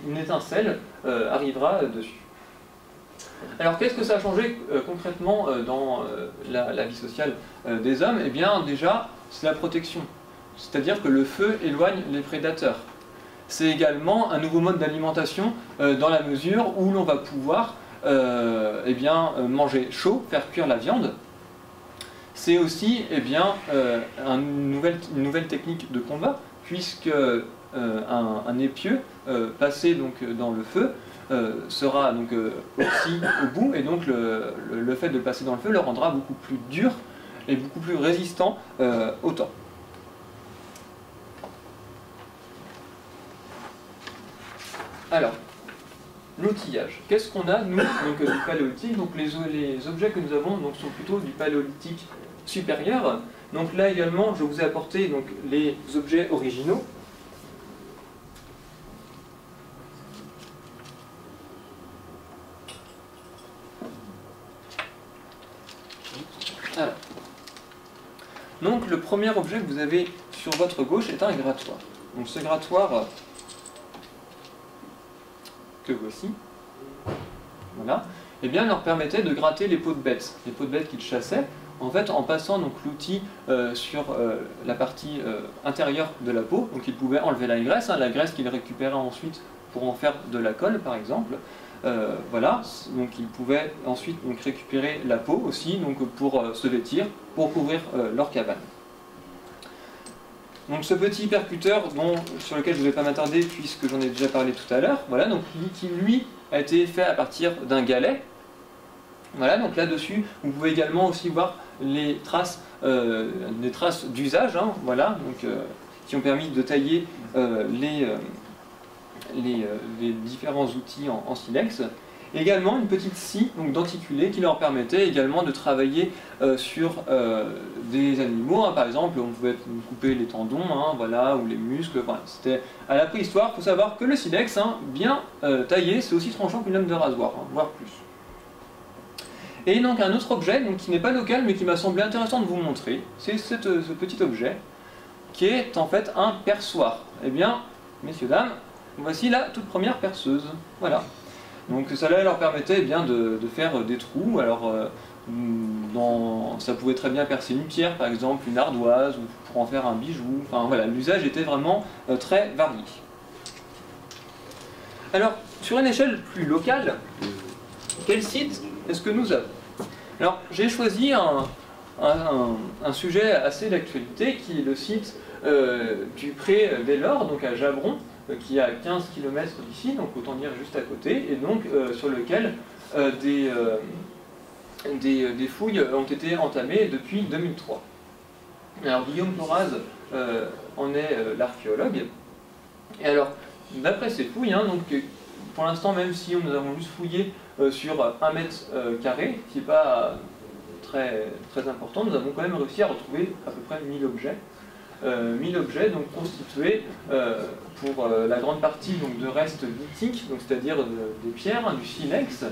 une étincelle arrivera dessus. Alors qu'est-ce que ça a changé concrètement dans la vie sociale des hommes? Eh bien déjà, c'est la protection. C'est-à-dire que le feu éloigne les prédateurs. C'est également un nouveau mode d'alimentation dans la mesure où l'on va pouvoir manger chaud, faire cuire la viande. C'est aussi une nouvelle technique de combat, puisque un épieu passé donc, dans le feu sera donc aussi au bout, et donc le fait de le passer dans le feu le rendra beaucoup plus dur et beaucoup plus résistant au temps. Alors, l'outillage. Qu'est-ce qu'on a, nous, donc, du paléolithique? Donc, les objets que nous avons donc, sont plutôt du paléolithique supérieur. Donc là également, je vous ai apporté donc, les objets originaux. Alors. Donc le premier objet que vous avez sur votre gauche est un grattoir. Donc ce grattoir que voici, voilà, leur permettait de gratter les peaux de bêtes qu'ils chassaient, en fait en passant donc l'outil sur la partie intérieure de la peau. Donc ils pouvaient enlever la graisse qu'ils récupéraient ensuite pour en faire de la colle par exemple. Voilà, donc ils pouvaient ensuite donc, récupérer la peau aussi donc, pour se vêtir, pour couvrir leur cabane. Donc ce petit percuteur sur lequel je ne vais pas m'attarder puisque j'en ai déjà parlé tout à l'heure, voilà, donc qui lui a été fait à partir d'un galet. Voilà, donc là-dessus, vous pouvez également aussi voir les traces d'usage, voilà, donc, qui ont permis de tailler les différents outils en silex. Également une petite scie denticulée qui leur permettait également de travailler sur des animaux, par exemple on pouvait couper les tendons, voilà, ou les muscles, voilà. C'était à la préhistoire. Il faut savoir que le silex, bien taillé, c'est aussi tranchant qu'une lame de rasoir, voire plus. Et donc un autre objet qui n'est pas local mais qui m'a semblé intéressant de vous montrer, c'est ce petit objet qui est en fait un perçoir. Eh bien, messieurs, dames, voici la toute première perceuse. Voilà. Donc cela leur permettait de faire des trous. Alors ça pouvait très bien percer une pierre, par exemple une ardoise, ou pour en faire un bijou. Enfin voilà, l'usage était vraiment très varié. Alors, sur une échelle plus locale, quel site est-ce que nous avons? Alors, j'ai choisi un sujet assez d'actualité, qui est le site du pré Vélor, donc à Javron, qui est à 15 km d'ici, donc autant dire juste à côté, et donc sur lequel des fouilles ont été entamées depuis 2003. Alors Guillaume Floraz en est l'archéologue, et alors d'après ces fouilles, donc, pour l'instant même si nous avons juste fouillé sur 1 mètre carré, qui n'est pas très important, nous avons quand même réussi à retrouver à peu près 1000 objets. 1000 objets donc, constitués pour la grande partie donc, de restes lithiques, c'est-à-dire des pierres, hein, du silex,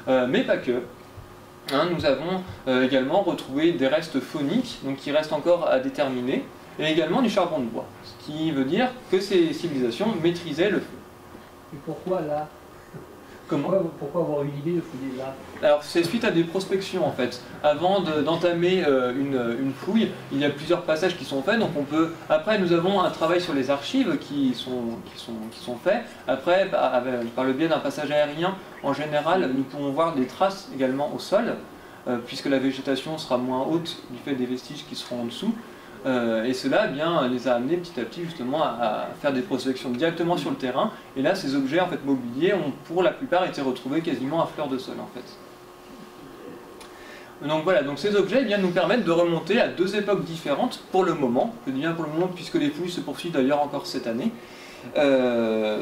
mais pas que. Hein, nous avons également retrouvé des restes fauniques, donc qui restent encore à déterminer, et également du charbon de bois, ce qui veut dire que ces civilisations maîtrisaient le feu. Et pourquoi là? Comment? Pourquoi avoir eu l'idée de fouiller là? Alors c'est suite à des prospections en fait. Avant d'entamer une fouille, il y a plusieurs passages qui sont faits, donc on peut... Après nous avons un travail sur les archives qui sont faits. Après, par le biais d'un passage aérien, en général, nous pouvons voir des traces également au sol, puisque la végétation sera moins haute du fait des vestiges qui seront en dessous. Et cela les a amenés petit à petit justement à faire des prospections directement sur le terrain. Et là, ces objets en fait, mobiliers ont pour la plupart été retrouvés quasiment à fleur de sol en fait. Donc voilà, donc ces objets nous permettent de remonter à deux époques différentes pour le moment. Je dis bien pour le moment puisque les fouilles se poursuivent d'ailleurs encore cette année.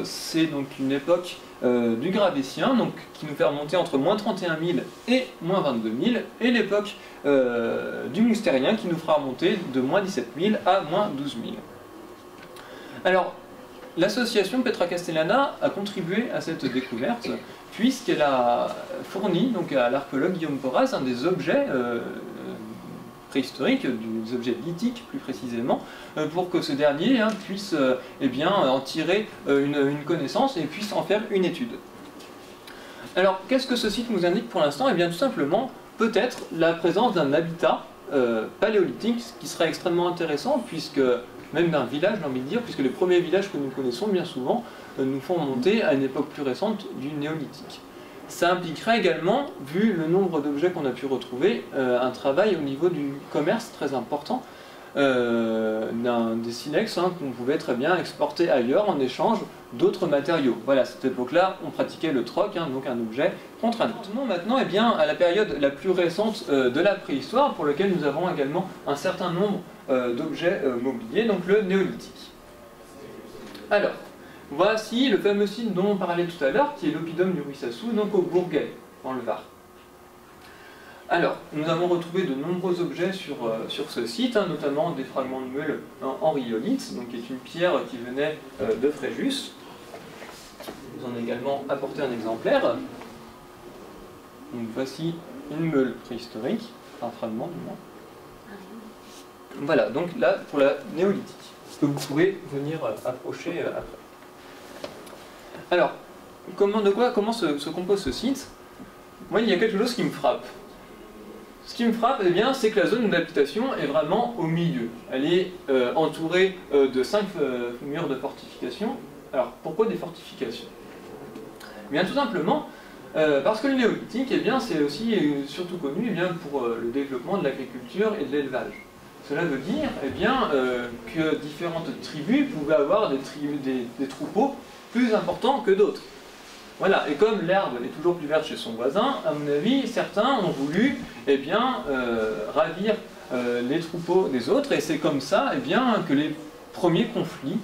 C'est donc une époque du Gravétien, donc, qui nous fait remonter entre moins 31 000 et moins 22 000, et l'époque du Moustérien qui nous fera remonter de moins 17 000 à moins 12 000. Alors, l'association Petra Castellana a contribué à cette découverte, puisqu'elle a fourni donc, à l'archéologue Guillaume Porras des objets préhistoriques, des objets lithiques plus précisément, pour que ce dernier puisse en tirer une connaissance et puisse en faire une étude. Alors, qu'est-ce que ce site nous indique pour l'instant? Eh bien, tout simplement, peut-être la présence d'un habitat paléolithique, ce qui serait extrêmement intéressant, puisque, même d'un village, j'ai envie de dire, puisque les premiers villages que nous connaissons bien souvent nous font monter à une époque plus récente du néolithique. Ça impliquerait également, vu le nombre d'objets qu'on a pu retrouver, un travail au niveau du commerce très important, des silex qu'on pouvait très bien exporter ailleurs en échange d'autres matériaux. Voilà, à cette époque-là, on pratiquait le troc, donc un objet contre un autre. Maintenant, à la période la plus récente de la préhistoire, pour laquelle nous avons également un certain nombre d'objets mobiliers, donc le néolithique. Alors, voici le fameux site dont on parlait tout à l'heure, qui est l'oppidum du Ruissassou, donc au Bourguet, dans le Var. Alors, nous avons retrouvé de nombreux objets sur ce site, notamment des fragments de meule en rhyolite, donc qui est une pierre qui venait de Fréjus. Nous en avons également apporté un exemplaire. Donc voici une meule préhistorique, un fragment du moins. Voilà, donc là pour la néolithique, que vous pouvez venir approcher après. Alors, comment se compose ce site? Moi, il y a quelque chose qui me frappe. Ce qui me frappe, c'est que la zone d'habitation est vraiment au milieu. Elle est entourée de 5 murs de fortification. Alors, pourquoi des fortifications? Bien, tout simplement, parce que le néolithique, c'est aussi surtout connu pour le développement de l'agriculture et de l'élevage. Cela veut dire que différentes tribus pouvaient avoir des troupeaux plus importants que d'autres. Voilà, et comme l'herbe est toujours plus verte chez son voisin, à mon avis, certains ont voulu ravir les troupeaux des autres, et c'est comme ça que les premiers conflits,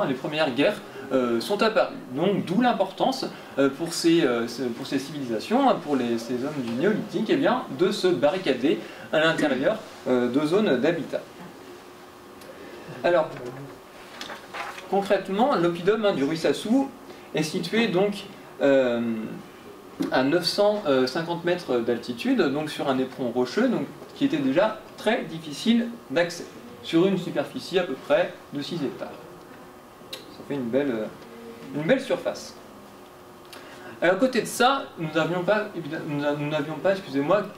les premières guerres sont apparus. Donc d'où l'importance pour ces civilisations, pour ces hommes du néolithique, de se barricader à l'intérieur de zones d'habitat. Alors, concrètement, l'oppidum du Ruissassou est situé donc à 950 mètres d'altitude, donc sur un éperon rocheux, qui était déjà très difficile d'accès, sur une superficie à peu près de 6 hectares. Ça fait une belle surface. À côté de ça, nous n'avions pas,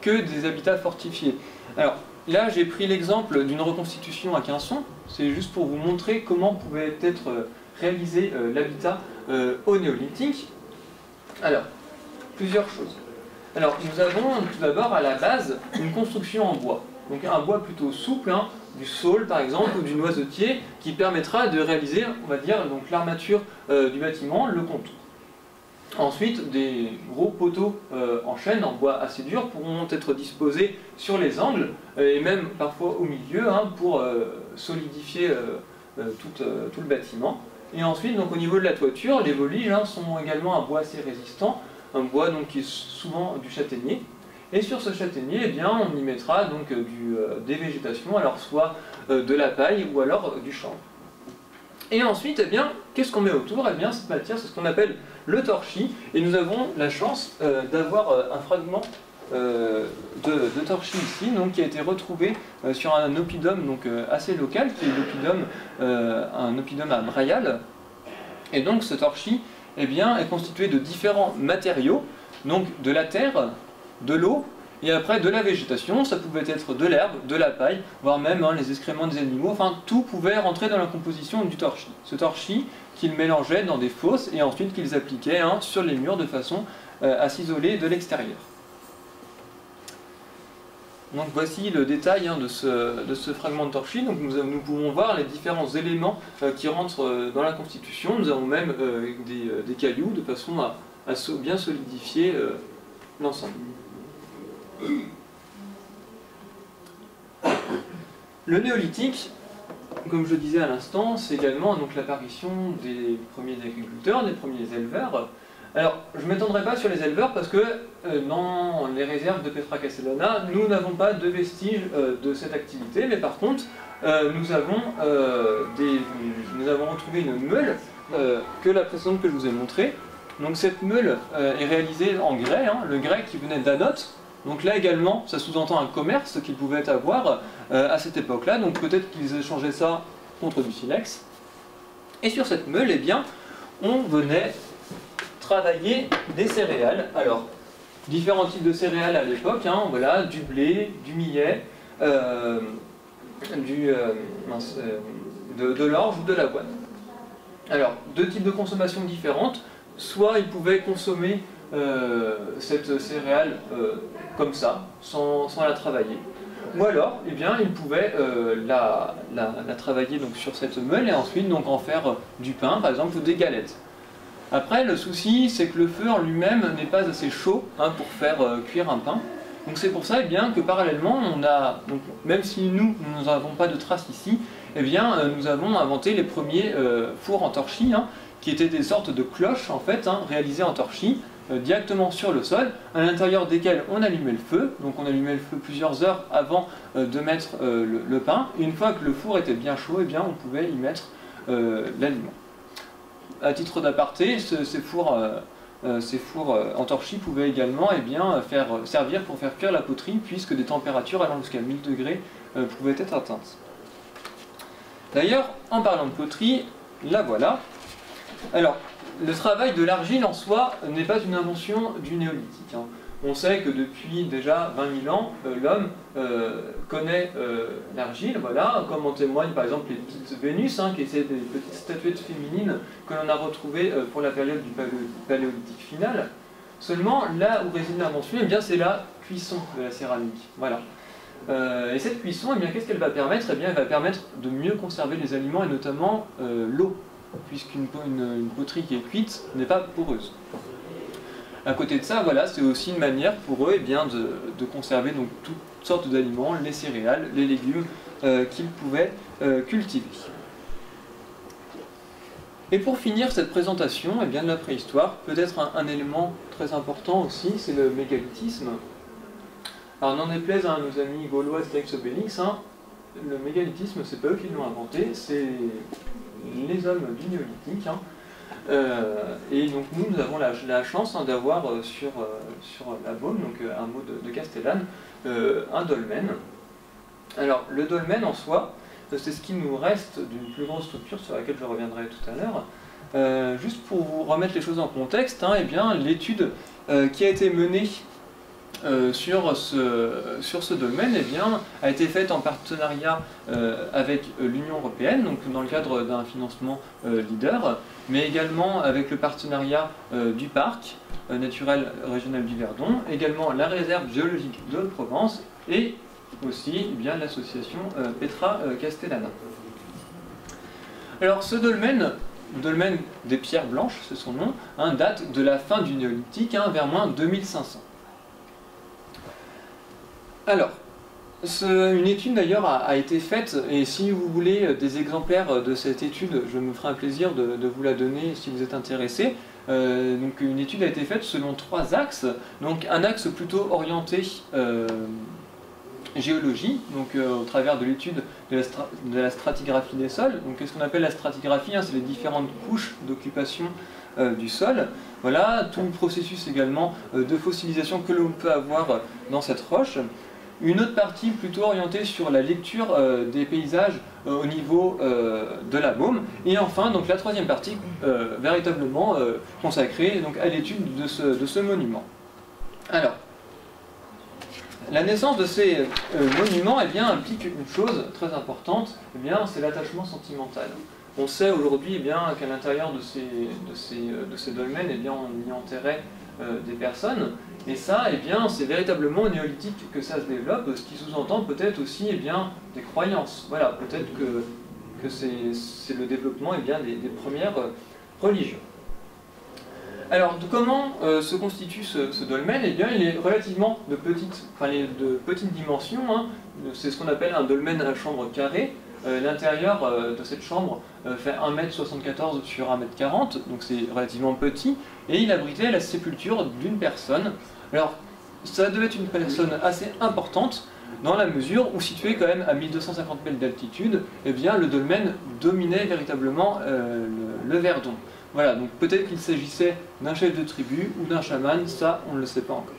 que des habitats fortifiés. Alors là, j'ai pris l'exemple d'une reconstitution à Quinçon, c'est juste pour vous montrer comment pouvait être réalisé l'habitat au néolithique. Alors, plusieurs choses. Alors, nous avons tout d'abord à la base une construction en bois. Donc un bois plutôt souple, du saule par exemple, ou du noisetier, qui permettra de réaliser, on va dire, l'armature du bâtiment, le contour. Ensuite, des gros poteaux en chêne, en bois assez dur, pourront être disposés sur les angles, et même parfois au milieu, pour solidifier tout le bâtiment. Et ensuite, donc, au niveau de la toiture, les voliges sont également un bois assez résistant, un bois qui est souvent du châtaignier. Et sur ce châtaignier, eh bien, on y mettra donc des végétations, alors soit de la paille ou alors du chanvre. Et ensuite, eh bien, qu'est-ce qu'on met autour? Eh bien, cette matière, c'est ce qu'on appelle le torchis, et nous avons la chance d'avoir un fragment de torchis ici, donc, qui a été retrouvé sur un oppidum donc, assez local, qui est un oppidum à Braial. Et donc ce torchis eh bien, est constitué de différents matériaux, donc de la terre, de l'eau, et après de la végétation. Ça pouvait être de l'herbe, de la paille, voire même les excréments des animaux, enfin tout pouvait rentrer dans la composition du torchis. Ce torchis qu'ils mélangeaient dans des fosses et ensuite qu'ils appliquaient sur les murs de façon à s'isoler de l'extérieur. Donc voici le détail de ce fragment de torchis. Donc nous pouvons voir les différents éléments qui rentrent dans la constitution. Nous avons même des cailloux de façon à bien solidifier l'ensemble. Le néolithique, comme je disais à l'instant, c'est également l'apparition des premiers agriculteurs, des premiers éleveurs. Alors, je ne m'étendrai pas sur les éleveurs parce que dans les réserves de Petra Castellana, nous n'avons pas de vestiges de cette activité, mais par contre, nous avons retrouvé une meule que la précédente que je vous ai montrée. Donc cette meule est réalisée en grès, le grès qui venait d'Anote. Donc là également, ça sous-entend un commerce qu'ils pouvaient avoir à cette époque-là. Donc peut-être qu'ils échangeaient ça contre du silex. Et sur cette meule, eh bien, on venait travailler des céréales. Alors, différents types de céréales à l'époque, voilà, du blé, du millet, de l'orge ou de l'avoine. Alors, deux types de consommation différentes. Soit ils pouvaient consommer cette céréale comme ça, sans la travailler. Ou alors, eh bien, ils pouvaient la travailler donc, sur cette meule et ensuite donc, en faire du pain, par exemple, ou des galettes. Après, le souci, c'est que le feu en lui-même n'est pas assez chaud pour faire cuire un pain. Donc c'est pour ça eh bien, que parallèlement, donc, même si nous n'avons pas de traces ici, eh bien, nous avons inventé les premiers fours en torchis, qui étaient des sortes de cloches en fait, réalisées en torchis, directement sur le sol, à l'intérieur desquelles on allumait le feu. Donc on allumait le feu plusieurs heures avant de mettre le pain. Et une fois que le four était bien chaud, eh bien, on pouvait y mettre l'aliment. À titre d'aparté, ces fours en torchis pouvaient également eh bien, servir pour faire cuire la poterie, puisque des températures allant jusqu'à 1000 degrés pouvaient être atteintes. D'ailleurs, en parlant de poterie, la voilà. Alors, le travail de l'argile en soi n'est pas une invention du néolithique. On sait que depuis déjà 20 000 ans, l'homme connaît l'argile, voilà, comme en témoignent par exemple les petites Vénus, qui étaient des petites statuettes féminines que l'on a retrouvées pour la période du paléolithique final. Seulement, là où réside l'invention, eh bien, c'est la cuisson de la céramique. Voilà. Et cette cuisson, eh bien, qu'est-ce qu'elle va permettre? Eh bien, elle va permettre de mieux conserver les aliments et notamment l'eau, puisqu'une poterie qui est cuite n'est pas poreuse. À côté de ça, voilà, c'est aussi une manière pour eux eh bien, de conserver donc, toutes sortes d'aliments, les céréales, les légumes qu'ils pouvaient cultiver. Et pour finir cette présentation eh bien, de la préhistoire, peut-être un élément très important aussi, c'est le mégalithisme. Alors n'en déplaise à nos amis gaulois Astérix Obélix, le mégalithisme, c'est pas eux qui l'ont inventé, c'est les hommes du néolithique. Et donc nous avons la chance d'avoir sur la Beaume, donc un mot de Castellane, un dolmen. Alors le dolmen en soi, c'est ce qui nous reste d'une plus grosse structure sur laquelle je reviendrai tout à l'heure. Juste pour vous remettre les choses en contexte, eh bien l'étude qui a été menée sur ce dolmen eh bien, a été faite en partenariat avec l'Union européenne, donc dans le cadre d'un financement leader, mais également avec le partenariat du parc naturel régional du Verdon, également la réserve géologique de Provence et aussi eh bien, l'association Petra Castellana. Alors ce dolmen des pierres blanches, c'est son nom, date de la fin du néolithique, vers moins 2500. Alors, une étude d'ailleurs a été faite, et si vous voulez des exemplaires de cette étude, je me ferai un plaisir de vous la donner si vous êtes intéressé. Donc une étude a été faite selon 3 axes. Donc un axe plutôt orienté géologie, donc au travers de l'étude de la stratigraphie des sols. Donc qu'est-ce qu'on appelle la stratigraphie, hein? C'est les différentes couches d'occupation du sol. Voilà, tout le processus également de fossilisation que l'on peut avoir dans cette roche. Une autre partie plutôt orientée sur la lecture des paysages au niveau de la Beaume. Et enfin, donc la 3e partie véritablement consacrée donc, à l'étude de ce monument. Alors, la naissance de ces monuments eh bien, implique une chose très importante, eh bien, c'est l'attachement sentimental. On sait aujourd'hui eh bien, qu'à l'intérieur de ces dolmens, eh bien, on y enterrait des personnes, et ça, eh bien, c'est véritablement au néolithique que ça se développe, ce qui sous-entend peut-être aussi eh bien, des croyances. Voilà, peut-être que c'est le développement eh bien, des premières religions. Alors, comment se constitue ce dolmen? Eh bien, il est relativement de petite dimension. Hein. C'est ce qu'on appelle un dolmen à chambre carrée. L'intérieur de cette chambre fait 1,74 m sur 1,40 m, donc c'est relativement petit. Et il abritait la sépulture d'une personne. Alors, ça devait être une personne assez importante, dans la mesure où, situé quand même à 1250 mètres d'altitude, eh bien, le dolmen dominait véritablement le Verdon. Voilà, donc peut-être qu'il s'agissait d'un chef de tribu ou d'un chaman, ça on ne le sait pas encore.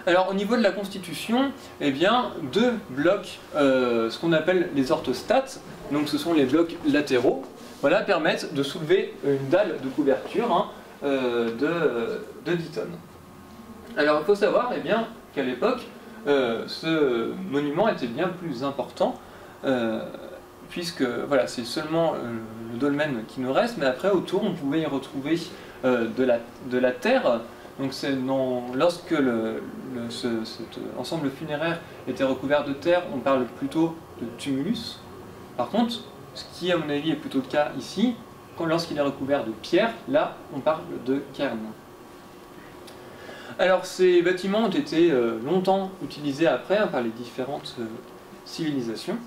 Alors au niveau de la constitution, eh bien, 2 blocs, ce qu'on appelle les orthostates, donc ce sont les blocs latéraux, voilà, permettent de soulever une dalle de couverture hein, de 10 tonnes. Alors il faut savoir eh bien, qu'à l'époque, ce monument était bien plus important, puisque voilà, c'est seulement le dolmen qui nous reste, mais après autour on pouvait y retrouver de la terre. Donc lorsque cet ensemble funéraire était recouvert de terre, on parle plutôt de tumulus. Par contre, ce qui à mon avis est plutôt le cas ici, lorsqu'il est recouvert de pierre, là on parle de cairn. Alors ces bâtiments ont été longtemps utilisés après hein, par les différentes civilisations,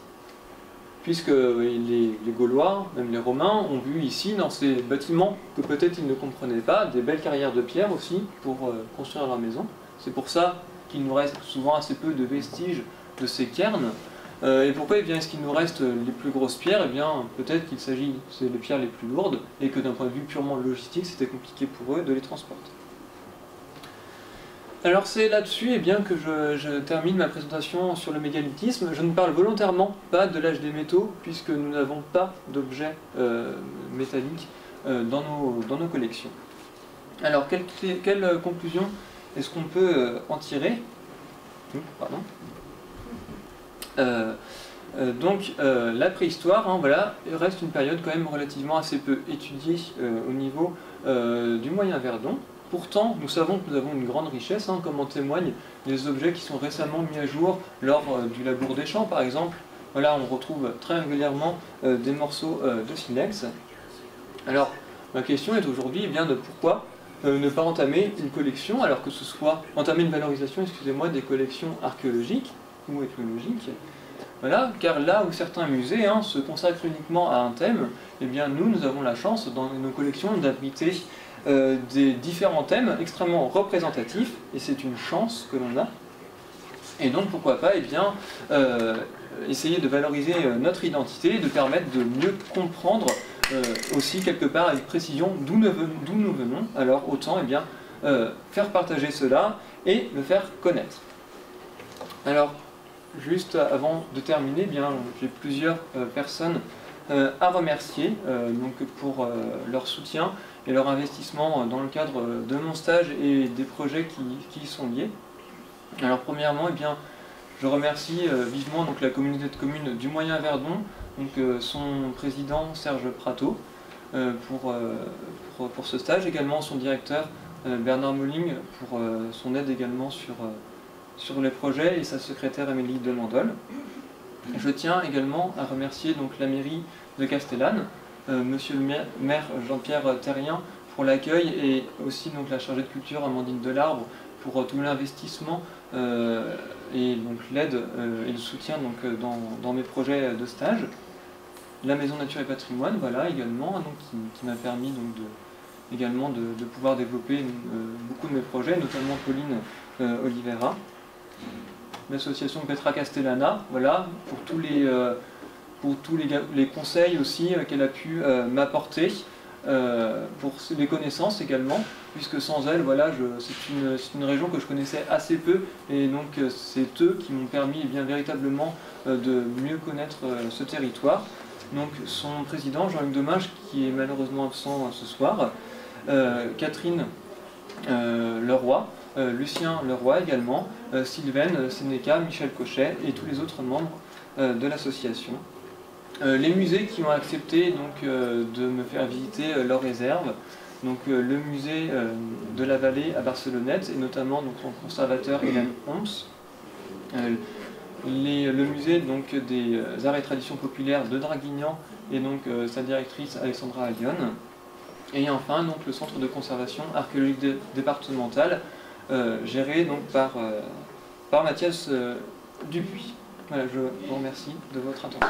puisque les Gaulois, même les Romains, ont vu ici, dans ces bâtiments que peut-être ils ne comprenaient pas, des belles carrières de pierre aussi pour construire leur maison. C'est pour ça qu'il nous reste souvent assez peu de vestiges de ces cairns. Et pourquoi est-ce qu'il nous reste les plus grosses pierres? Eh bien, peut-être qu'il s'agit des pierres les plus lourdes, et que d'un point de vue purement logistique, c'était compliqué pour eux de les transporter. Alors c'est là-dessus eh bien, que je termine ma présentation sur le mégalithisme. Je ne parle volontairement pas de l'âge des métaux, puisque nous n'avons pas d'objets métalliques dans nos collections. Alors quelle conclusion est-ce qu'on peut en tirer? Pardon. La préhistoire hein, voilà, reste une période quand même relativement assez peu étudiée au niveau du Moyen Verdon. Pourtant, nous savons que nous avons une grande richesse, hein, comme en témoignent les objets qui sont récemment mis à jour lors du labour des champs, par exemple. Voilà, on retrouve très régulièrement des morceaux de silex. Alors, ma question est aujourd'hui eh bien, de pourquoi ne pas entamer une collection, alors que ce soit entamer une valorisation, excusez-moi, des collections archéologiques ou ethnologiques. Voilà, car là où certains musées hein, se consacrent uniquement à un thème, eh bien, nous avons la chance dans nos collections d'abriter des différents thèmes extrêmement représentatifs, et c'est une chance que l'on a. Et donc pourquoi pas eh bien, essayer de valoriser notre identité, de permettre de mieux comprendre aussi quelque part avec précision d'où nous venons, alors autant eh bien, faire partager cela et le faire connaître. Alors, juste avant de terminer, eh bien, j'ai plusieurs personnes à remercier donc pour leur soutien et leur investissement dans le cadre de mon stage et des projets qui y sont liés. Alors premièrement, eh bien, je remercie vivement donc, la communauté de communes du Moyen Verdon, donc, son président Serge Prato pour ce stage, également son directeur Bernard Molling pour son aide également sur les projets et sa secrétaire Amélie Demandol. Je tiens également à remercier donc, la mairie de Castellane, monsieur le maire Jean-Pierre Terrien pour l'accueil et aussi donc, la chargée de culture Amandine Delarbre pour tout l'investissement et donc l'aide et le soutien donc, dans mes projets de stage. La Maison Nature et Patrimoine, voilà également, donc, qui m'a permis donc, également de pouvoir développer beaucoup de mes projets, notamment Pauline Oliveira. L'association Petra Castellana, voilà, pour tous les conseils aussi qu'elle a pu m'apporter, pour les connaissances également, puisque sans elle, voilà, c'est une région que je connaissais assez peu, et donc c'est eux qui m'ont permis bien véritablement de mieux connaître ce territoire. Donc son président, Jean-Luc Domingue, qui est malheureusement absent ce soir, Catherine Leroy, Lucien Leroy également, Sylvaine Sénéca, Michel Cochet et tous les autres membres de l'association. Les musées qui ont accepté donc, de me faire visiter leur réserve, donc le musée de la Vallée à Barcelonnette et notamment donc, son conservateur Hélène Homs, le musée donc, des arts et traditions populaires de Draguignan et donc sa directrice Alexandra Allion, et enfin donc, le centre de conservation archéologique départemental géré donc, par Mathias Dupuis. Voilà, je vous remercie de votre attention.